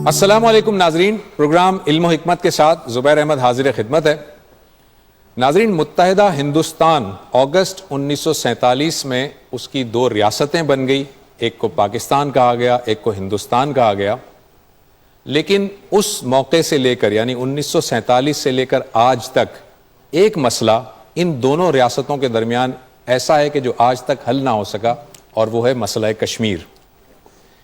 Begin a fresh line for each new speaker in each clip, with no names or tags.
السلام علیکم ناظرین، پروگرام علم و حکمت کے ساتھ زبیر احمد حاضر خدمت ہے۔ ناظرین، متحدہ ہندوستان اگست 1947 میں اس کی دو ریاستیں بن گئی، ایک کو پاکستان کہا گیا، ایک کو ہندوستان کہا گیا۔ لیکن اس موقع سے لے کر یعنی 1947 سے لے کر آج تک ایک مسئلہ ان دونوں ریاستوں کے درمیان ایسا ہے کہ جو آج تک حل نہ ہو سکا، اور وہ ہے مسئلہ کشمیر۔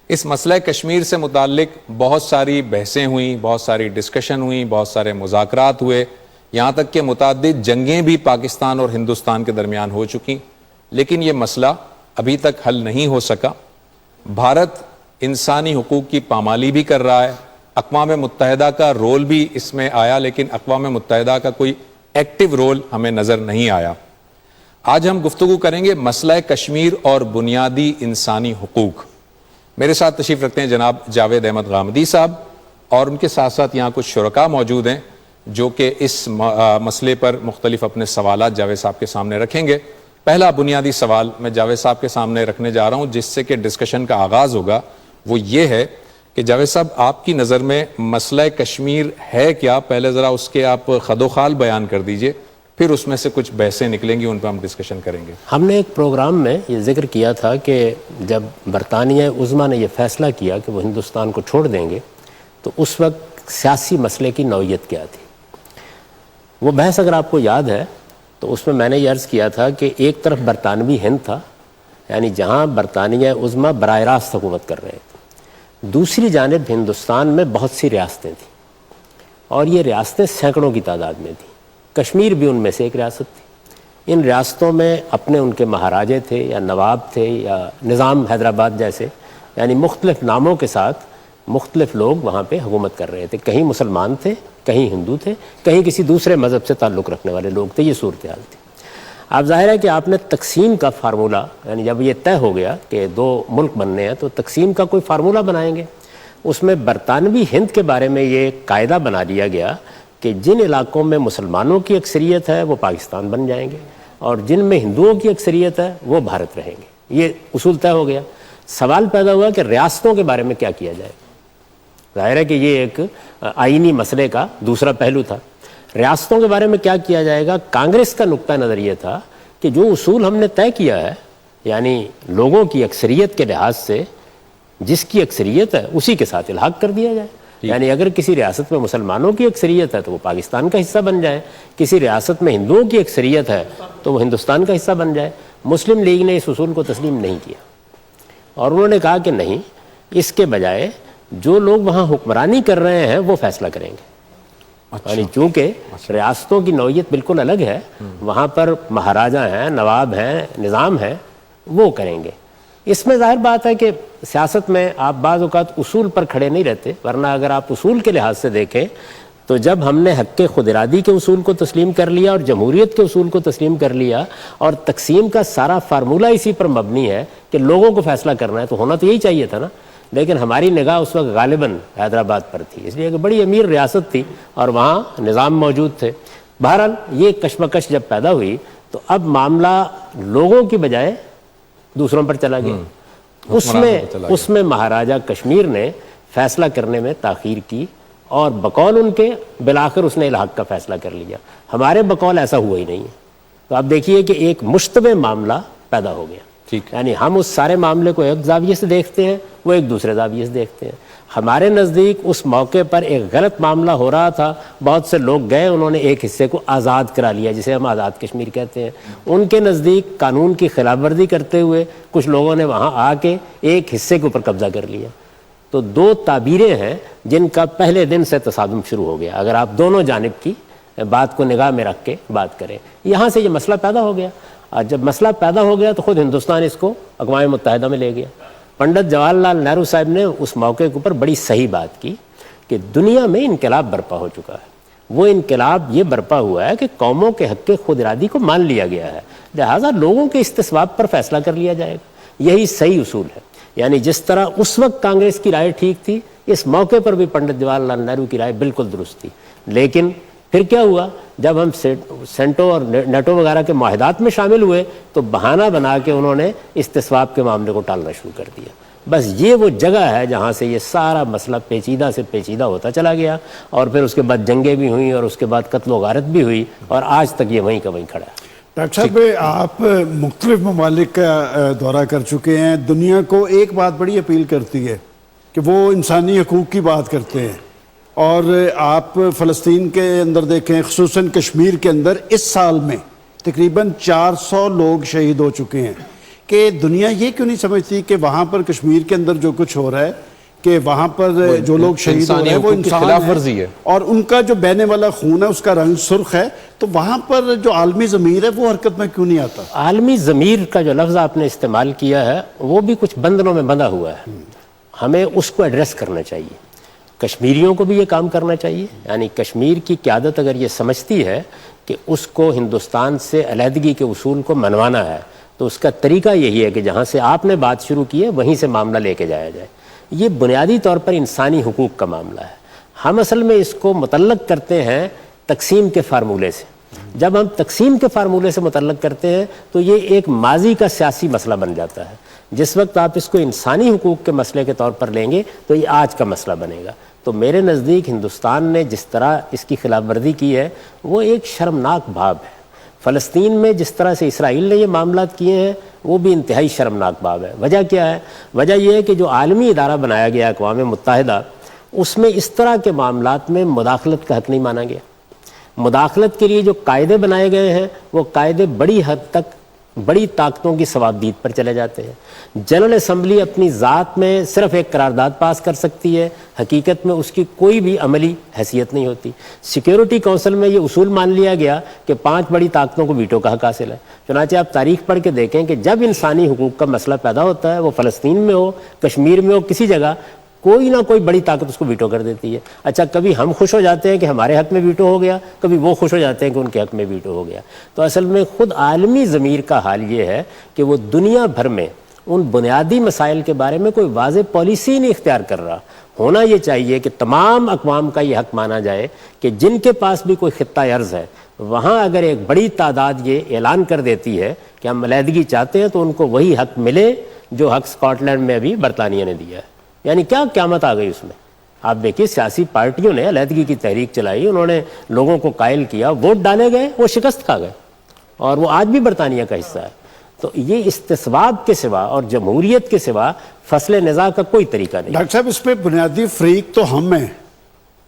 اس مسئلہ کشمیر سے متعلق بہت ساری بحثیں ہوئیں، بہت ساری ڈسکشن ہوئیں، بہت سارے مذاکرات ہوئے، یہاں تک کہ متعدد جنگیں بھی پاکستان اور ہندوستان کے درمیان ہو چکی، لیکن یہ مسئلہ ابھی تک حل نہیں ہو سکا۔ بھارت انسانی حقوق کی پامالی بھی کر رہا ہے، اقوام متحدہ کا رول بھی اس میں آیا، لیکن اقوام متحدہ کا کوئی ایکٹیو رول ہمیں نظر نہیں آیا۔ آج ہم گفتگو کریں گے مسئلہ کشمیر اور بنیادی انسانی حقوق۔ میرے ساتھ تشریف رکھتے ہیں جناب جاوید احمد غامدی صاحب، اور ان کے ساتھ ساتھ یہاں کچھ شرکاء موجود ہیں جو کہ اس مسئلے پر مختلف اپنے سوالات جاوید صاحب کے سامنے رکھیں گے۔ پہلا بنیادی سوال میں جاوید صاحب کے سامنے رکھنے جا رہا ہوں، جس سے کہ ڈسکشن کا آغاز ہوگا، وہ یہ ہے کہ جاوید صاحب آپ کی نظر میں مسئلہ کشمیر ہے کیا؟ پہلے ذرا اس کے آپ خد و خال بیان کر دیجئے، پھر اس میں سے کچھ بحثیں نکلیں گی، ان پہ ہم ڈسکشن کریں گے۔
ہم نے ایک پروگرام میں یہ ذکر کیا تھا کہ جب برطانیہ عظمیٰ نے یہ فیصلہ کیا کہ وہ ہندوستان کو چھوڑ دیں گے تو اس وقت سیاسی مسئلے کی نوعیت کیا تھی۔ وہ بحث اگر آپ کو یاد ہے تو اس میں نے یہ عرض کیا تھا کہ ایک طرف برطانوی ہند تھا، یعنی جہاں برطانیہ عظمیٰ براہ راست حکومت کر رہے تھے، دوسری جانب ہندوستان میں بہت سی ریاستیں تھیں، اور یہ ریاستیں سینکڑوں کی تعداد میں تھیں۔ کشمیر بھی ان میں سے ایک ریاست تھی۔ ان ریاستوں میں اپنے ان کے مہاراجے تھے یا نواب تھے یا نظام حیدرآباد جیسے، یعنی مختلف ناموں کے ساتھ مختلف لوگ وہاں پہ حکومت کر رہے تھے۔ کہیں مسلمان تھے، کہیں ہندو تھے، کہیں کسی دوسرے مذہب سے تعلق رکھنے والے لوگ تھے۔ یہ صورتحال تھی۔ اب ظاہر ہے کہ آپ نے تقسیم کا فارمولہ، یعنی جب یہ طے ہو گیا کہ دو ملک بننے ہیں تو تقسیم کا کوئی فارمولہ بنائیں گے۔ اس میں برطانوی ہند کے بارے میں یہ قاعدہ بنا دیا گیا کہ جن علاقوں میں مسلمانوں کی اکثریت ہے وہ پاکستان بن جائیں گے، اور جن میں ہندوؤں کی اکثریت ہے وہ بھارت رہیں گے۔ یہ اصول طے ہو گیا۔ سوال پیدا ہوا کہ ریاستوں کے بارے میں کیا کیا جائے۔ ظاہر ہے کہ یہ ایک آئینی مسئلے کا دوسرا پہلو تھا۔ ریاستوں کے بارے میں کیا کیا جائے گا؟ کانگریس کا نقطہ نظر یہ تھا کہ جو اصول ہم نے طے کیا ہے، یعنی لوگوں کی اکثریت کے لحاظ سے جس کی اکثریت ہے اسی کے ساتھ الحاق کر دیا جائے۔ یعنی اگر کسی ریاست میں مسلمانوں کی اکثریت ہے تو وہ پاکستان کا حصہ بن جائے، کسی ریاست میں ہندوؤں کی اکثریت ہے تو وہ ہندوستان کا حصہ بن جائے۔ مسلم لیگ نے اس اصول کو تسلیم نہیں کیا، اور انہوں نے کہا کہ نہیں، اس کے بجائے جو لوگ وہاں حکمرانی کر رہے ہیں وہ فیصلہ کریں گے۔ یعنی چونکہ ریاستوں کی نوعیت بالکل الگ ہے، وہاں پر مہاراجا ہیں، نواب ہیں، نظام ہے، وہ کریں گے۔ اس میں ظاہر بات ہے کہ سیاست میں آپ بعض اوقات اصول پر کھڑے نہیں رہتے، ورنہ اگر آپ اصول کے لحاظ سے دیکھیں تو جب ہم نے حق خود ارادی کے اصول کو تسلیم کر لیا اور جمہوریت کے اصول کو تسلیم کر لیا، اور تقسیم کا سارا فارمولہ اسی پر مبنی ہے کہ لوگوں کو فیصلہ کرنا ہے، تو ہونا تو یہی چاہیے تھا نا۔ لیکن ہماری نگاہ اس وقت غالباً حیدرآباد پر تھی، اس لیے کہ بڑی امیر ریاست تھی اور وہاں نظام موجود تھے۔ بہرحال یہ کشمکش جب پیدا ہوئی تو اب معاملہ لوگوں کی بجائے دوسروں پر چلا گیا۔ اس میں مہاراجہ کشمیر نے فیصلہ کرنے میں تاخیر کی، اور بقول ان کے بالآخر اس نے الحاق کا فیصلہ کر لیا۔ ہمارے بقول ایسا ہوا ہی نہیں ہے۔ تو آپ دیکھیے کہ ایک مشتبہ معاملہ پیدا ہو گیا۔ یعنی ہم اس سارے معاملے کو ایک زاویے سے دیکھتے ہیں، وہ ایک دوسرے زاویے سے دیکھتے ہیں۔ ہمارے نزدیک اس موقع پر ایک غلط معاملہ ہو رہا تھا، بہت سے لوگ گئے، انہوں نے ایک حصے کو آزاد کرا لیا، جسے ہم آزاد کشمیر کہتے ہیں۔ ان کے نزدیک قانون کی خلاف ورزی کرتے ہوئے کچھ لوگوں نے وہاں آ کے ایک حصے کے اوپر قبضہ کر لیا۔ تو دو تعبیریں ہیں جن کا پہلے دن سے تصادم شروع ہو گیا، اگر آپ دونوں جانب کی بات کو نگاہ میں رکھ کے بات کریں۔ یہاں سے یہ مسئلہ پیدا ہو گیا، اور جب مسئلہ پیدا ہو گیا تو خود ہندوستان اس کو اقوام متحدہ میں لے گیا۔ پنڈت جواہر لال نہرو صاحب نے اس موقع کے اوپر بڑی صحیح بات کی کہ دنیا میں انقلاب برپا ہو چکا ہے۔ وہ انقلاب یہ برپا ہوا ہے کہ قوموں کے حق خود ارادی کو مان لیا گیا ہے، لہٰذا لوگوں کے استصواب پر فیصلہ کر لیا جائے گا۔ یہی صحیح اصول ہے۔ یعنی جس طرح اس وقت کانگریس کی رائے ٹھیک تھی، اس موقع پر بھی پنڈت جواہر لال نہرو کی رائے بالکل درست تھی۔ لیکن پھر کیا ہوا؟ جب ہم سینٹو اور نیٹو وغیرہ کے معاہدات میں شامل ہوئے تو بہانہ بنا کے انہوں نے استصواب کے معاملے کو ٹالنا شروع کر دیا۔ بس یہ وہ جگہ ہے جہاں سے یہ سارا مسئلہ پیچیدہ سے پیچیدہ ہوتا چلا گیا، اور پھر اس کے بعد جنگیں بھی ہوئیں اور اس کے بعد قتل و غارت بھی ہوئی، اور آج تک یہ وہیں کا وہیں کھڑا ہے۔
ڈاکٹر صاحب، آپ مختلف ممالک کا دورہ کر چکے ہیں، دنیا کو ایک بات بڑی اپیل کرتی ہے کہ وہ انسانی حقوق کی بات کرتے ہیں، اور آپ فلسطین کے اندر دیکھیں، خصوصاً کشمیر کے اندر اس سال میں تقریباً 400 لوگ شہید ہو چکے ہیں، کہ دنیا یہ کیوں نہیں سمجھتی کہ وہاں پر کشمیر کے اندر جو کچھ ہو رہا ہے، کہ وہاں پر جو لوگ شہید ہو رہے ہیں وہ انسان ہیں اور ان کا جو بہنے والا خون ہے اس کا رنگ سرخ ہے، تو وہاں پر جو عالمی ضمیر ہے وہ حرکت میں کیوں نہیں آتا؟
عالمی ضمیر کا جو لفظ آپ نے استعمال کیا ہے وہ بھی کچھ بندھنوں میں بندھا ہوا ہے، ہمیں اس کو ایڈریس کرنا چاہیے۔ کشمیریوں کو بھی یہ کام کرنا چاہیے، یعنی کشمیر کی قیادت اگر یہ سمجھتی ہے کہ اس کو ہندوستان سے علیحدگی کے اصول کو منوانا ہے، تو اس کا طریقہ یہی ہے کہ جہاں سے آپ نے بات شروع کی ہے وہیں سے معاملہ لے کے جایا جائے۔ یہ بنیادی طور پر انسانی حقوق کا معاملہ ہے۔ ہم اصل میں اس کو متعلق کرتے ہیں تقسیم کے فارمولے سے۔ جب ہم تقسیم کے فارمولے سے متعلق کرتے ہیں تو یہ ایک ماضی کا سیاسی مسئلہ بن جاتا ہے۔ جس وقت آپ اس کو انسانی حقوق کے مسئلے کے طور پر لیں گے تو یہ آج کا مسئلہ بنے گا۔ تو میرے نزدیک ہندوستان نے جس طرح اس کی خلاف ورزی کی ہے وہ ایک شرمناک باب ہے۔ فلسطین میں جس طرح سے اسرائیل نے یہ معاملات کیے ہیں وہ بھی انتہائی شرمناک باب ہے۔ وجہ کیا ہے؟ وجہ یہ ہے کہ جو عالمی ادارہ بنایا گیا اقوام متحدہ، اس میں اس طرح کے معاملات میں مداخلت کا حق نہیں مانا گیا۔ مداخلت کے لیے جو قاعدے بنائے گئے ہیں وہ قاعدے بڑی حد تک بڑی طاقتوں کی صوابدید پر چلے جاتے ہیں۔ جنرل اسمبلی اپنی ذات میں صرف ایک قرارداد پاس کر سکتی ہے، حقیقت میں اس کی کوئی بھی عملی حیثیت نہیں ہوتی۔ سیکیورٹی کونسل میں یہ اصول مان لیا گیا کہ 5 بڑی طاقتوں کو ویٹو کا حق حاصل ہے۔ چنانچہ آپ تاریخ پڑھ کے دیکھیں کہ جب انسانی حقوق کا مسئلہ پیدا ہوتا ہے، وہ فلسطین میں ہو، کشمیر میں ہو، کسی جگہ کوئی نہ کوئی بڑی طاقت اس کو ویٹو کر دیتی ہے۔ اچھا، کبھی ہم خوش ہو جاتے ہیں کہ ہمارے حق میں ویٹو ہو گیا، کبھی وہ خوش ہو جاتے ہیں کہ ان کے حق میں ویٹو ہو گیا۔ تو اصل میں خود عالمی ضمیر کا حال یہ ہے کہ وہ دنیا بھر میں ان بنیادی مسائل کے بارے میں کوئی واضح پالیسی نہیں اختیار کر رہا۔ ہونا یہ چاہیے کہ تمام اقوام کا یہ حق مانا جائے کہ جن کے پاس بھی کوئی خطہ ارض ہے، وہاں اگر ایک بڑی تعداد یہ اعلان کر دیتی ہے کہ ہم علیحدگی چاہتے ہیں تو ان کو وہی حق ملے جو حق اسکاٹ لینڈ میں ابھی برطانیہ نے دیا ہے۔ یعنی کیا قیامت آ گئی اس میں؟ آپ دیکھیے، سیاسی پارٹیوں نے علیحدگی کی تحریک چلائی، انہوں نے لوگوں کو قائل کیا، ووٹ ڈالے گئے، وہ شکست کھا گئے اور وہ آج بھی برطانیہ کا حصہ ہے۔ تو یہ استصواب کے سوا اور جمہوریت کے سوا فصل نزاع کا کوئی طریقہ نہیں۔
ڈاکٹر صاحب، اس پہ بنیادی فریق تو ہم ہیں،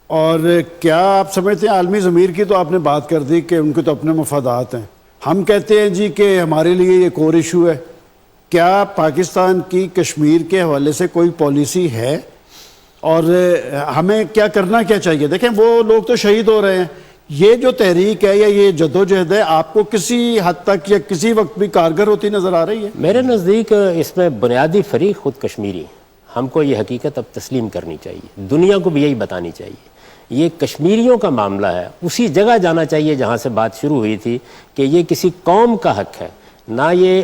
اور کیا آپ سمجھتے ہیں عالمی ضمیر کی تو آپ نے بات کر دی کہ ان کے تو اپنے مفادات ہیں، ہم کہتے ہیں جی کہ ہمارے لیے یہ کور ایشو ہے۔ کیا پاکستان کی کشمیر کے حوالے سے کوئی پالیسی ہے، اور ہمیں کیا کرنا کیا چاہیے؟ دیکھیں، وہ لوگ تو شہید ہو رہے ہیں، یہ جو تحریک ہے یا یہ جدوجہد ہے آپ کو کسی حد تک یا کسی وقت بھی کارگر ہوتی نظر آ رہی ہے؟
میرے نزدیک اس میں بنیادی فریق خود کشمیری، ہم کو یہ حقیقت اب تسلیم کرنی چاہیے، دنیا کو بھی یہی بتانی چاہیے۔ یہ کشمیریوں کا معاملہ ہے، اسی جگہ جانا چاہیے جہاں سے بات شروع ہوئی تھی کہ یہ کسی قوم کا حق ہے، نہ یہ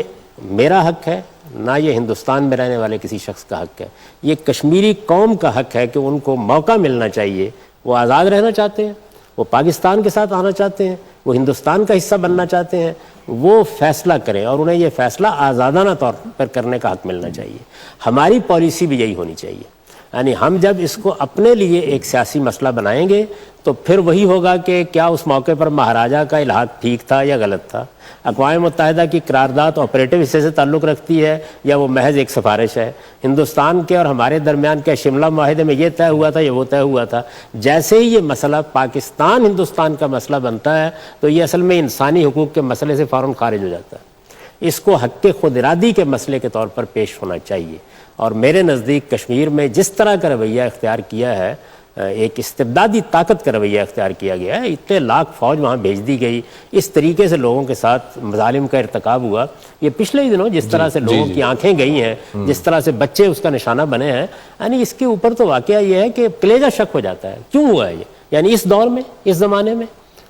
میرا حق ہے، نہ یہ ہندوستان میں رہنے والے کسی شخص کا حق ہے۔ یہ کشمیری قوم کا حق ہے کہ ان کو موقع ملنا چاہیے، وہ آزاد رہنا چاہتے ہیں، وہ پاکستان کے ساتھ آنا چاہتے ہیں، وہ ہندوستان کا حصہ بننا چاہتے ہیں، وہ فیصلہ کریں اور انہیں یہ فیصلہ آزادانہ طور پر کرنے کا حق ملنا چاہیے۔ ہماری پالیسی بھی یہی ہونی چاہیے، یعنی ہم جب اس کو اپنے لیے ایک سیاسی مسئلہ بنائیں گے تو پھر وہی ہوگا کہ کیا اس موقع پر مہاراجہ کا الحاق ٹھیک تھا یا غلط تھا، اقوام متحدہ کی قرارداد آپریٹو حصے سے تعلق رکھتی ہے یا وہ محض ایک سفارش ہے، ہندوستان کے اور ہمارے درمیان کیا شملہ معاہدے میں یہ طے ہوا تھا یا وہ طے ہوا تھا۔ جیسے ہی یہ مسئلہ پاکستان ہندوستان کا مسئلہ بنتا ہے تو یہ اصل میں انسانی حقوق کے مسئلے سے فوراً خارج ہو جاتا ہے۔ اس کو حق خود ارادی کے مسئلے کے طور پر پیش ہونا چاہیے، اور میرے نزدیک کشمیر میں جس طرح کا رویہ اختیار کیا ہے، ایک استبدادی طاقت کا رویہ اختیار کیا گیا ہے، اتنے لاکھ فوج وہاں بھیج دی گئی، اس طریقے سے لوگوں کے ساتھ مظالم کا ارتکاب ہوا۔ یہ پچھلے ہی دنوں جس طرح سے لوگوں کی آنکھیں گئی ہیں، جس طرح سے بچے اس کا نشانہ بنے ہیں، یعنی اس کے اوپر تو واقعہ یہ ہے کہ کلیجہ شک ہو جاتا ہے کیوں ہوا ہے یہ، یعنی اس دور میں، اس زمانے میں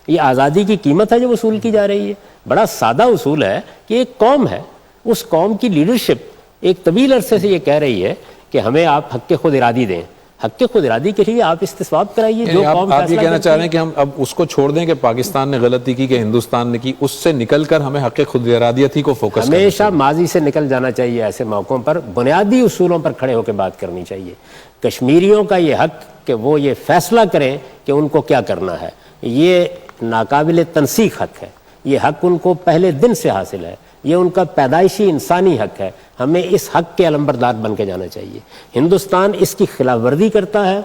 یہ آزادی کی قیمت ہے جو وصول کی جا رہی ہے۔ بڑا سادہ اصول ہے کہ ایک قوم ہے، اس قوم کی لیڈرشپ ایک طویل عرصے سے یہ کہہ رہی ہے کہ ہمیں آپ حق خود ارادی دیں، حق خود ارادی کے لیے آپ استصواب کرائیے. جو قوم
آپ یہ
فیصلہ
کہنا
کرتی
چاہ رہے
ہے.
ہیں کہ ہم اب اس کو چھوڑ دیں کہ پاکستان نے غلطی کی کہ ہندوستان نے کی، اس سے نکل کر ہمیں حق خود ارادیت ہی کو فوکس کرنا
ہمیشہ ماضی سے نکل جانا چاہیے. ایسے موقعوں پر بنیادی اصولوں پر کھڑے ہو کے بات کرنی چاہیے. کشمیریوں کا یہ حق کہ وہ یہ فیصلہ کریں کہ ان کو کیا کرنا ہے، یہ ناقابل تنسیق حق ہے. یہ حق ان کو پہلے دن سے حاصل ہے. یہ ان کا پیدائشی انسانی حق ہے. ہمیں اس حق کے علمبردار بن کے جانا چاہیے. ہندوستان اس کی خلاف ورزی کرتا ہے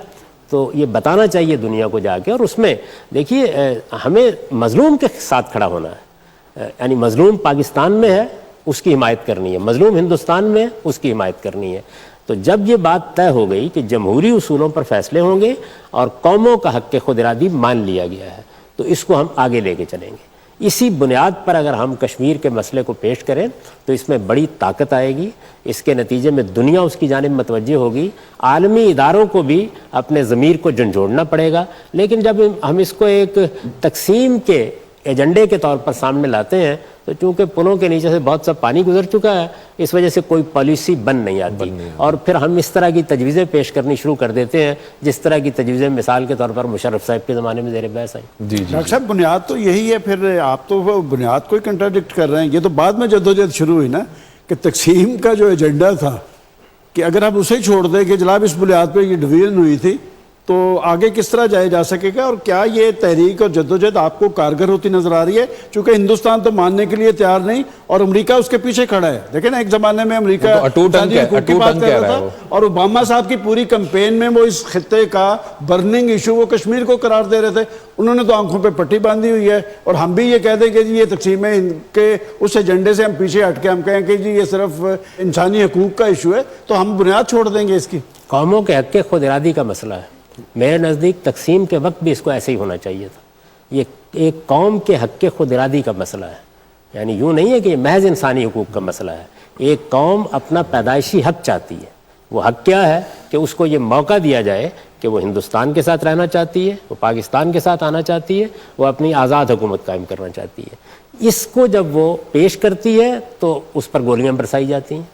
تو یہ بتانا چاہیے دنیا کو جا کے. اور اس میں دیکھیے ہمیں مظلوم کے ساتھ کھڑا ہونا ہے. یعنی مظلوم پاکستان میں ہے اس کی حمایت کرنی ہے، مظلوم ہندوستان میں اس کی حمایت کرنی ہے. تو جب یہ بات طے ہو گئی کہ جمہوری اصولوں پر فیصلے ہوں گے اور قوموں کا حق خود ارادی مان لیا گیا ہے تو اس کو ہم آگے لے کے چلیں گے. اسی بنیاد پر اگر ہم کشمیر کے مسئلے کو پیش کریں تو اس میں بڑی طاقت آئے گی. اس کے نتیجے میں دنیا اس کی جانب متوجہ ہوگی. عالمی اداروں کو بھی اپنے ضمیر کو جھنجھوڑنا پڑے گا. لیکن جب ہم اس کو ایک تقسیم کے ایجنڈے کے طور پر سامنے لاتے ہیں تو چونکہ پلوں کے نیچے سے بہت سا پانی گزر چکا ہے، اس وجہ سے کوئی پالیسی بن نہیں آتی. اور پھر ہم اس طرح کی تجویزیں پیش کرنی شروع کر دیتے ہیں جس طرح کی تجویزیں مثال کے طور پر مشرف صاحب کے زمانے میں زیر بحث آئیں.
ڈاکٹر صاحب بنیاد تو یہی ہے، پھر آپ تو وہ بنیاد کو ہی کنٹراڈکٹ کر رہے ہیں. یہ تو بعد میں جدوجہد شروع ہوئی نا کہ تقسیم کا جو ایجنڈا تھا کہ اگر آپ اسے چھوڑ دیں کہ جناب اس بنیاد پہ یہ ڈویژن ہوئی تھی تو آگے کس طرح جایا جا سکے گا. اور کیا یہ تحریک اور جدوجہد آپ کو کارگر ہوتی نظر آ رہی ہے؟ چونکہ ہندوستان تو ماننے کے لیے تیار نہیں اور امریکہ اس کے پیچھے کھڑا ہے. دیکھیں نا ایک زمانے میں امریکہ انسانی حقوق کی بات کر رہا تھا اور اوباما صاحب کی پوری کمپین میں وہ اس خطے کا برننگ ایشو وہ کشمیر کو قرار دے رہے تھے. انہوں نے تو آنکھوں پہ پٹی باندھی ہوئی ہے. اور ہم بھی یہ کہہ دیں کہ جی یہ تقسیم ہے کے اس ایجنڈے سے ہم پیچھے ہٹ کے ہم کہیں کہ جی یہ صرف انسانی حقوق کا ایشو ہے تو ہم بنیاد چھوڑ دیں گے اس کی.
قوموں کے حق خود ارادی کا مسئلہ ہے. میرے نزدیک تقسیم کے وقت بھی اس کو ایسے ہی ہونا چاہیے تھا. یہ ایک قوم کے حق خود ارادی کا مسئلہ ہے. یعنی یوں نہیں ہے کہ یہ محض انسانی حقوق کا مسئلہ ہے. ایک قوم اپنا پیدائشی حق چاہتی ہے. وہ حق کیا ہے کہ اس کو یہ موقع دیا جائے کہ وہ ہندوستان کے ساتھ رہنا چاہتی ہے، وہ پاکستان کے ساتھ آنا چاہتی ہے، وہ اپنی آزاد حکومت قائم کرنا چاہتی ہے. اس کو جب وہ پیش کرتی ہے تو اس پر گولیاں برسائی جاتی ہیں.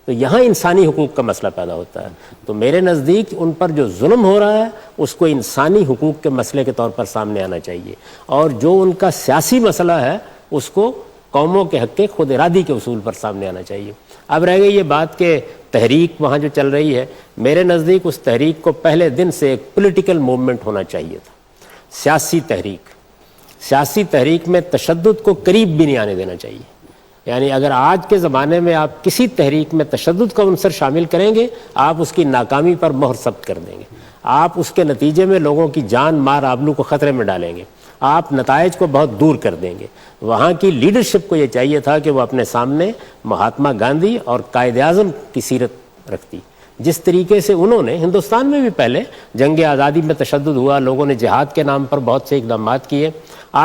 تو یہاں انسانی حقوق کا مسئلہ پیدا ہوتا ہے. تو میرے نزدیک ان پر جو ظلم ہو رہا ہے اس کو انسانی حقوق کے مسئلے کے طور پر سامنے آنا چاہیے. اور جو ان کا سیاسی مسئلہ ہے اس کو قوموں کے حق خود ارادی کے اصول پر سامنے آنا چاہیے. اب رہ گئی یہ بات کہ تحریک وہاں جو چل رہی ہے، میرے نزدیک اس تحریک کو پہلے دن سے ایک پولیٹیکل موومنٹ ہونا چاہیے تھا. سیاسی تحریک میں تشدد کو قریب بھی نہیں آنے دینا چاہیے. یعنی اگر آج کے زمانے میں آپ کسی تحریک میں تشدد کا عنصر شامل کریں گے آپ اس کی ناکامی پر مہر ثبت کر دیں گے. آپ اس کے نتیجے میں لوگوں کی جان مال آبرو کو خطرے میں ڈالیں گے. آپ نتائج کو بہت دور کر دیں گے. وہاں کی لیڈرشپ کو یہ چاہیے تھا کہ وہ اپنے سامنے مہاتما گاندھی اور قائد اعظم کی سیرت رکھتی. جس طریقے سے انہوں نے ہندوستان میں بھی پہلے جنگ آزادی میں تشدد ہوا، لوگوں نے جہاد کے نام پر بہت سے اقدامات کیے.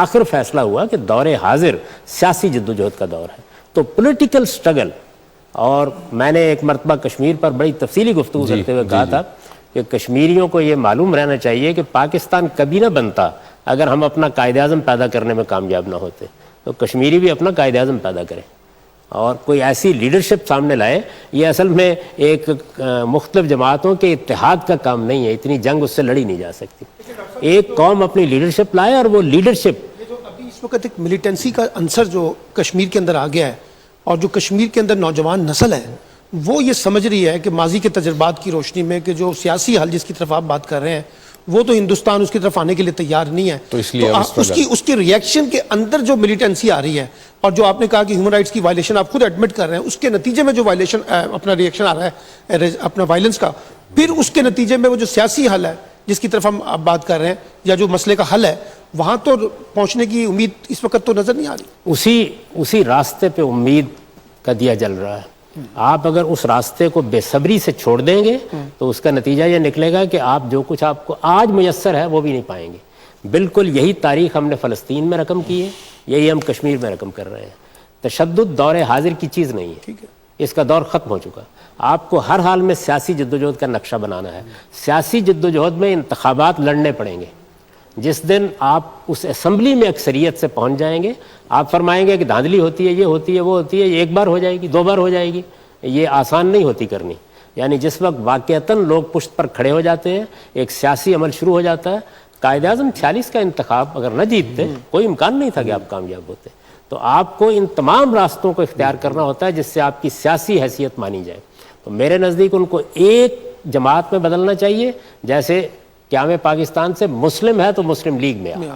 آخر فیصلہ ہوا کہ دور حاضر سیاسی جدوجہد کا دور ہے. تو پولیٹیکل سٹرگل، اور میں نے ایک مرتبہ کشمیر پر بڑی تفصیلی گفتگو کرتے ہوئے کہا تھا کہ کشمیریوں کو یہ معلوم رہنا چاہیے کہ پاکستان کبھی نہ بنتا اگر ہم اپنا قائد اعظم پیدا کرنے میں کامیاب نہ ہوتے. تو کشمیری بھی اپنا قائد اعظم پیدا کریں اور کوئی ایسی لیڈرشپ سامنے لائے. یہ اصل میں ایک مختلف جماعتوں کے اتحاد کا کام نہیں ہے. اتنی جنگ اس سے لڑی نہیں جا سکتی. ایک قوم اپنی لیڈرشپ لائے اور وہ لیڈرشپ
اس وقت ایک ملیٹنسی کا عنصر جو کشمیر کے اندر آ گیا ہے اور جو کشمیر کے اندر نوجوان نسل ہے وہ یہ سمجھ رہی ہے کہ ماضی کے تجربات کی روشنی میں کہ جو سیاسی حل جس کی طرف آپ بات کر رہے ہیں وہ تو ہندوستان اس کی طرف آنے کے لیے تیار نہیں ہے.
تو اس لیے
اس کی ریئیکشن کے اندر جو ملیٹنسی آ رہی ہے اور جو آپ نے کہا کہ ہیومن رائٹس کی وائلیشن آپ خود ایڈمٹ کر رہے ہیں، اس کے نتیجے میں جو وائلیشن اپنا ریئیکشن آ رہا ہے اپنا وائلنس کا، پھر اس کے نتیجے میں وہ جو سیاسی حل ہے جس کی طرف ہم اب بات کر رہے ہیں یا جو مسئلے کا حل ہے وہاں تو پہنچنے کی امید اس وقت تو نظر نہیں آ رہی.
اسی راستے پہ امید کا دیا جل رہا ہے. آپ اگر اس راستے کو بے صبری سے چھوڑ دیں گے تو اس کا نتیجہ یہ نکلے گا کہ آپ جو کچھ آپ کو آج میسر ہے وہ بھی نہیں پائیں گے. بالکل یہی تاریخ ہم نے فلسطین میں رقم کی ہے، یہی ہم کشمیر میں رقم کر رہے ہیں. تشدد دور حاضر کی چیز نہیں ہے، اس کا دور ختم ہو چکا. آپ کو ہر حال میں سیاسی جدوجہد کا نقشہ بنانا ہے. سیاسی جدوجہد میں انتخابات لڑنے پڑیں گے. جس دن آپ اس اسمبلی میں اکثریت سے پہنچ جائیں گے آپ فرمائیں گے کہ دھاندلی ہوتی ہے، یہ ہوتی ہے، وہ ہوتی ہے، یہ ایک بار ہو جائے گی، دو بار ہو جائے گی. یہ آسان نہیں ہوتی کرنی. یعنی جس وقت واقعتاً لوگ پشت پر کھڑے ہو جاتے ہیں، ایک سیاسی عمل شروع ہو جاتا ہے. قائد اعظم 46 کا انتخاب اگر نہ جیتتے کوئی امکان نہیں تھا کہ آپ کامیاب ہوتے. تو آپ کو ان تمام راستوں کو اختیار کرنا ہوتا ہے جس سے آپ کی سیاسی حیثیت مانی جائے. تو میرے نزدیک ان کو ایک جماعت میں بدلنا چاہیے، جیسے قیام پاکستان سے مسلم ہے تو مسلم لیگ میں آ.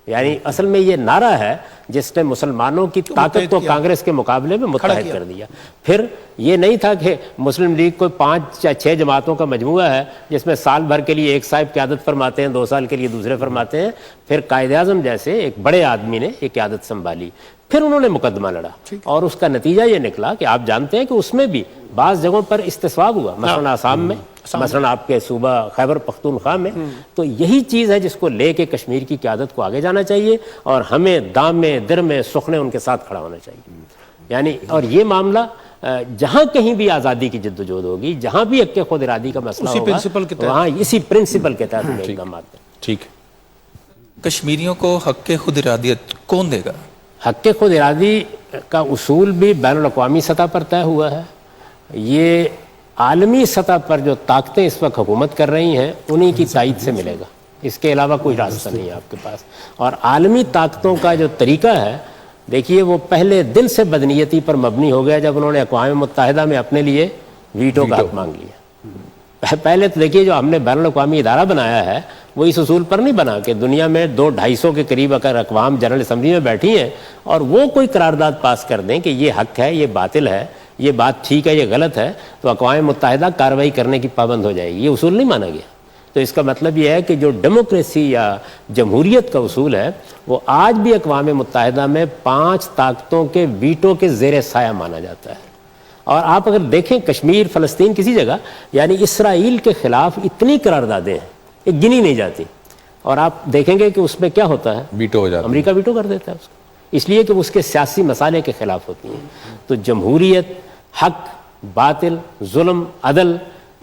یعنی اصل میں یہ نعرہ ہے جس نے مسلمانوں کی طاقت کو کانگریس کے مقابلے میں متحد کر دیا. پھر یہ نہیں تھا کہ مسلم لیگ کوئی 5 یا 6 جماعتوں کا مجموعہ ہے جس میں سال بھر کے لیے ایک صاحب قیادت فرماتے ہیں، 2 سال کے لیے دوسرے فرماتے ہیں. پھر قائد اعظم جیسے ایک بڑے آدمی نے یہ قیادت سنبھالی، پھر انہوں نے مقدمہ لڑا اور اس کا نتیجہ یہ نکلا کہ آپ جانتے ہیں کہ اس میں بھی بعض جگہوں پر استصواب ہوا، مثلا آسام میں، مثلا آپ کے صوبہ خیبر پختونخوا میں. تو یہی چیز ہے جس کو لے کے کشمیر کی قیادت کو آگے جانا چاہیے اور ہمیں دامے درمے سخنے ان کے ساتھ کھڑا ہونا چاہیے. یعنی اور یہ معاملہ جہاں کہیں بھی آزادی کی جدوجہد ہوگی، جہاں بھی حق خود ارادی کا مسئلہ ہوگا، وہاں اسی پرنسپل کے تحت ہمیں اقدامات دیں.
ٹھیک.
کشمیریوں کو حق خود ارادیت کون دے گا؟
حق خود ارادی کا اصول بھی بین الاقوامی سطح پر طے ہوا ہے. یہ عالمی سطح پر جو طاقتیں اس وقت حکومت کر رہی ہیں انہی کی تائید سے ملے گا، اس کے علاوہ کوئی راستہ نہیں ہے آپ کے پاس. اور عالمی طاقتوں کا جو طریقہ ہے، دیکھیے وہ پہلے دن سے بدنیتی پر مبنی ہو گیا جب انہوں نے اقوام متحدہ میں اپنے لیے ویٹو کا حق مانگ لیا. پہلے تو دیکھیے جو ہم نے بین الاقوامی ادارہ بنایا ہے وہ اس اصول پر نہیں بنا کہ دنیا میں 200-250 کے قریب اگر اقوام جنرل اسمبلی میں بیٹھی ہیں اور وہ کوئی قرارداد پاس کر دیں کہ یہ حق ہے، یہ باطل ہے، یہ بات ٹھیک ہے، یہ غلط ہے، تو اقوام متحدہ کارروائی کرنے کی پابند ہو جائے گی. یہ اصول نہیں مانا گیا. تو اس کا مطلب یہ ہے کہ جو ڈیموکریسی یا جمہوریت کا اصول ہے وہ آج بھی اقوام متحدہ میں 5 طاقتوں کے ویٹو کے زیر سایہ مانا جاتا ہے. اور آپ اگر دیکھیں کشمیر، فلسطین، کسی جگہ یعنی اسرائیل کے خلاف اتنی قراردادیں ہیں ایک گنی نہیں جاتی، اور آپ دیکھیں گے کہ اس میں کیا ہوتا ہے،
ویٹو ہو جاتا ہے.
امریکہ ویٹو کر دیتا ہے اس کو، اس لیے کہ اس کے سیاسی مسالے کے خلاف ہوتی ہیں. تو جمہوریت، حق، باطل، ظلم، عدل،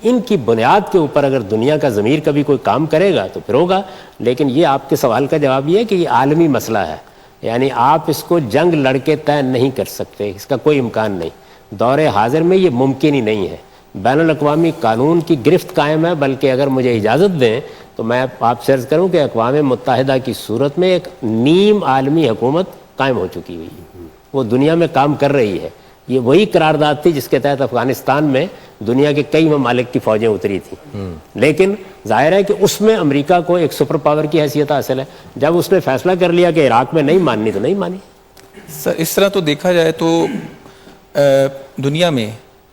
ان کی بنیاد کے اوپر اگر دنیا کا ضمیر کبھی کوئی کام کرے گا تو پھر ہوگا. لیکن یہ آپ کے سوال کا جواب یہ ہے کہ یہ عالمی مسئلہ ہے، یعنی آپ اس کو جنگ لڑ کے طے نہیں کر سکتے، اس کا کوئی امکان نہیں. دور حاضر میں یہ ممکن ہی نہیں ہے. بین الاقوامی قانون کی گرفت قائم ہے، بلکہ اگر مجھے اجازت دیں تو میں آپ سے عرض کروں کہ اقوام متحدہ کی صورت میں ایک نیم عالمی حکومت قائم ہو چکی ہوئی ہے، وہ دنیا میں کام کر رہی ہے. یہ وہی قرارداد تھی جس کے تحت افغانستان میں دنیا کے کئی ممالک کی فوجیں اتری تھیں، لیکن ظاہر ہے کہ اس میں امریکہ کو ایک سپر پاور کی حیثیت حاصل ہے. جب اس نے فیصلہ کر لیا کہ عراق میں نہیں ماننی تو نہیں مانی.
سر اس طرح تو دیکھا جائے تو دنیا میں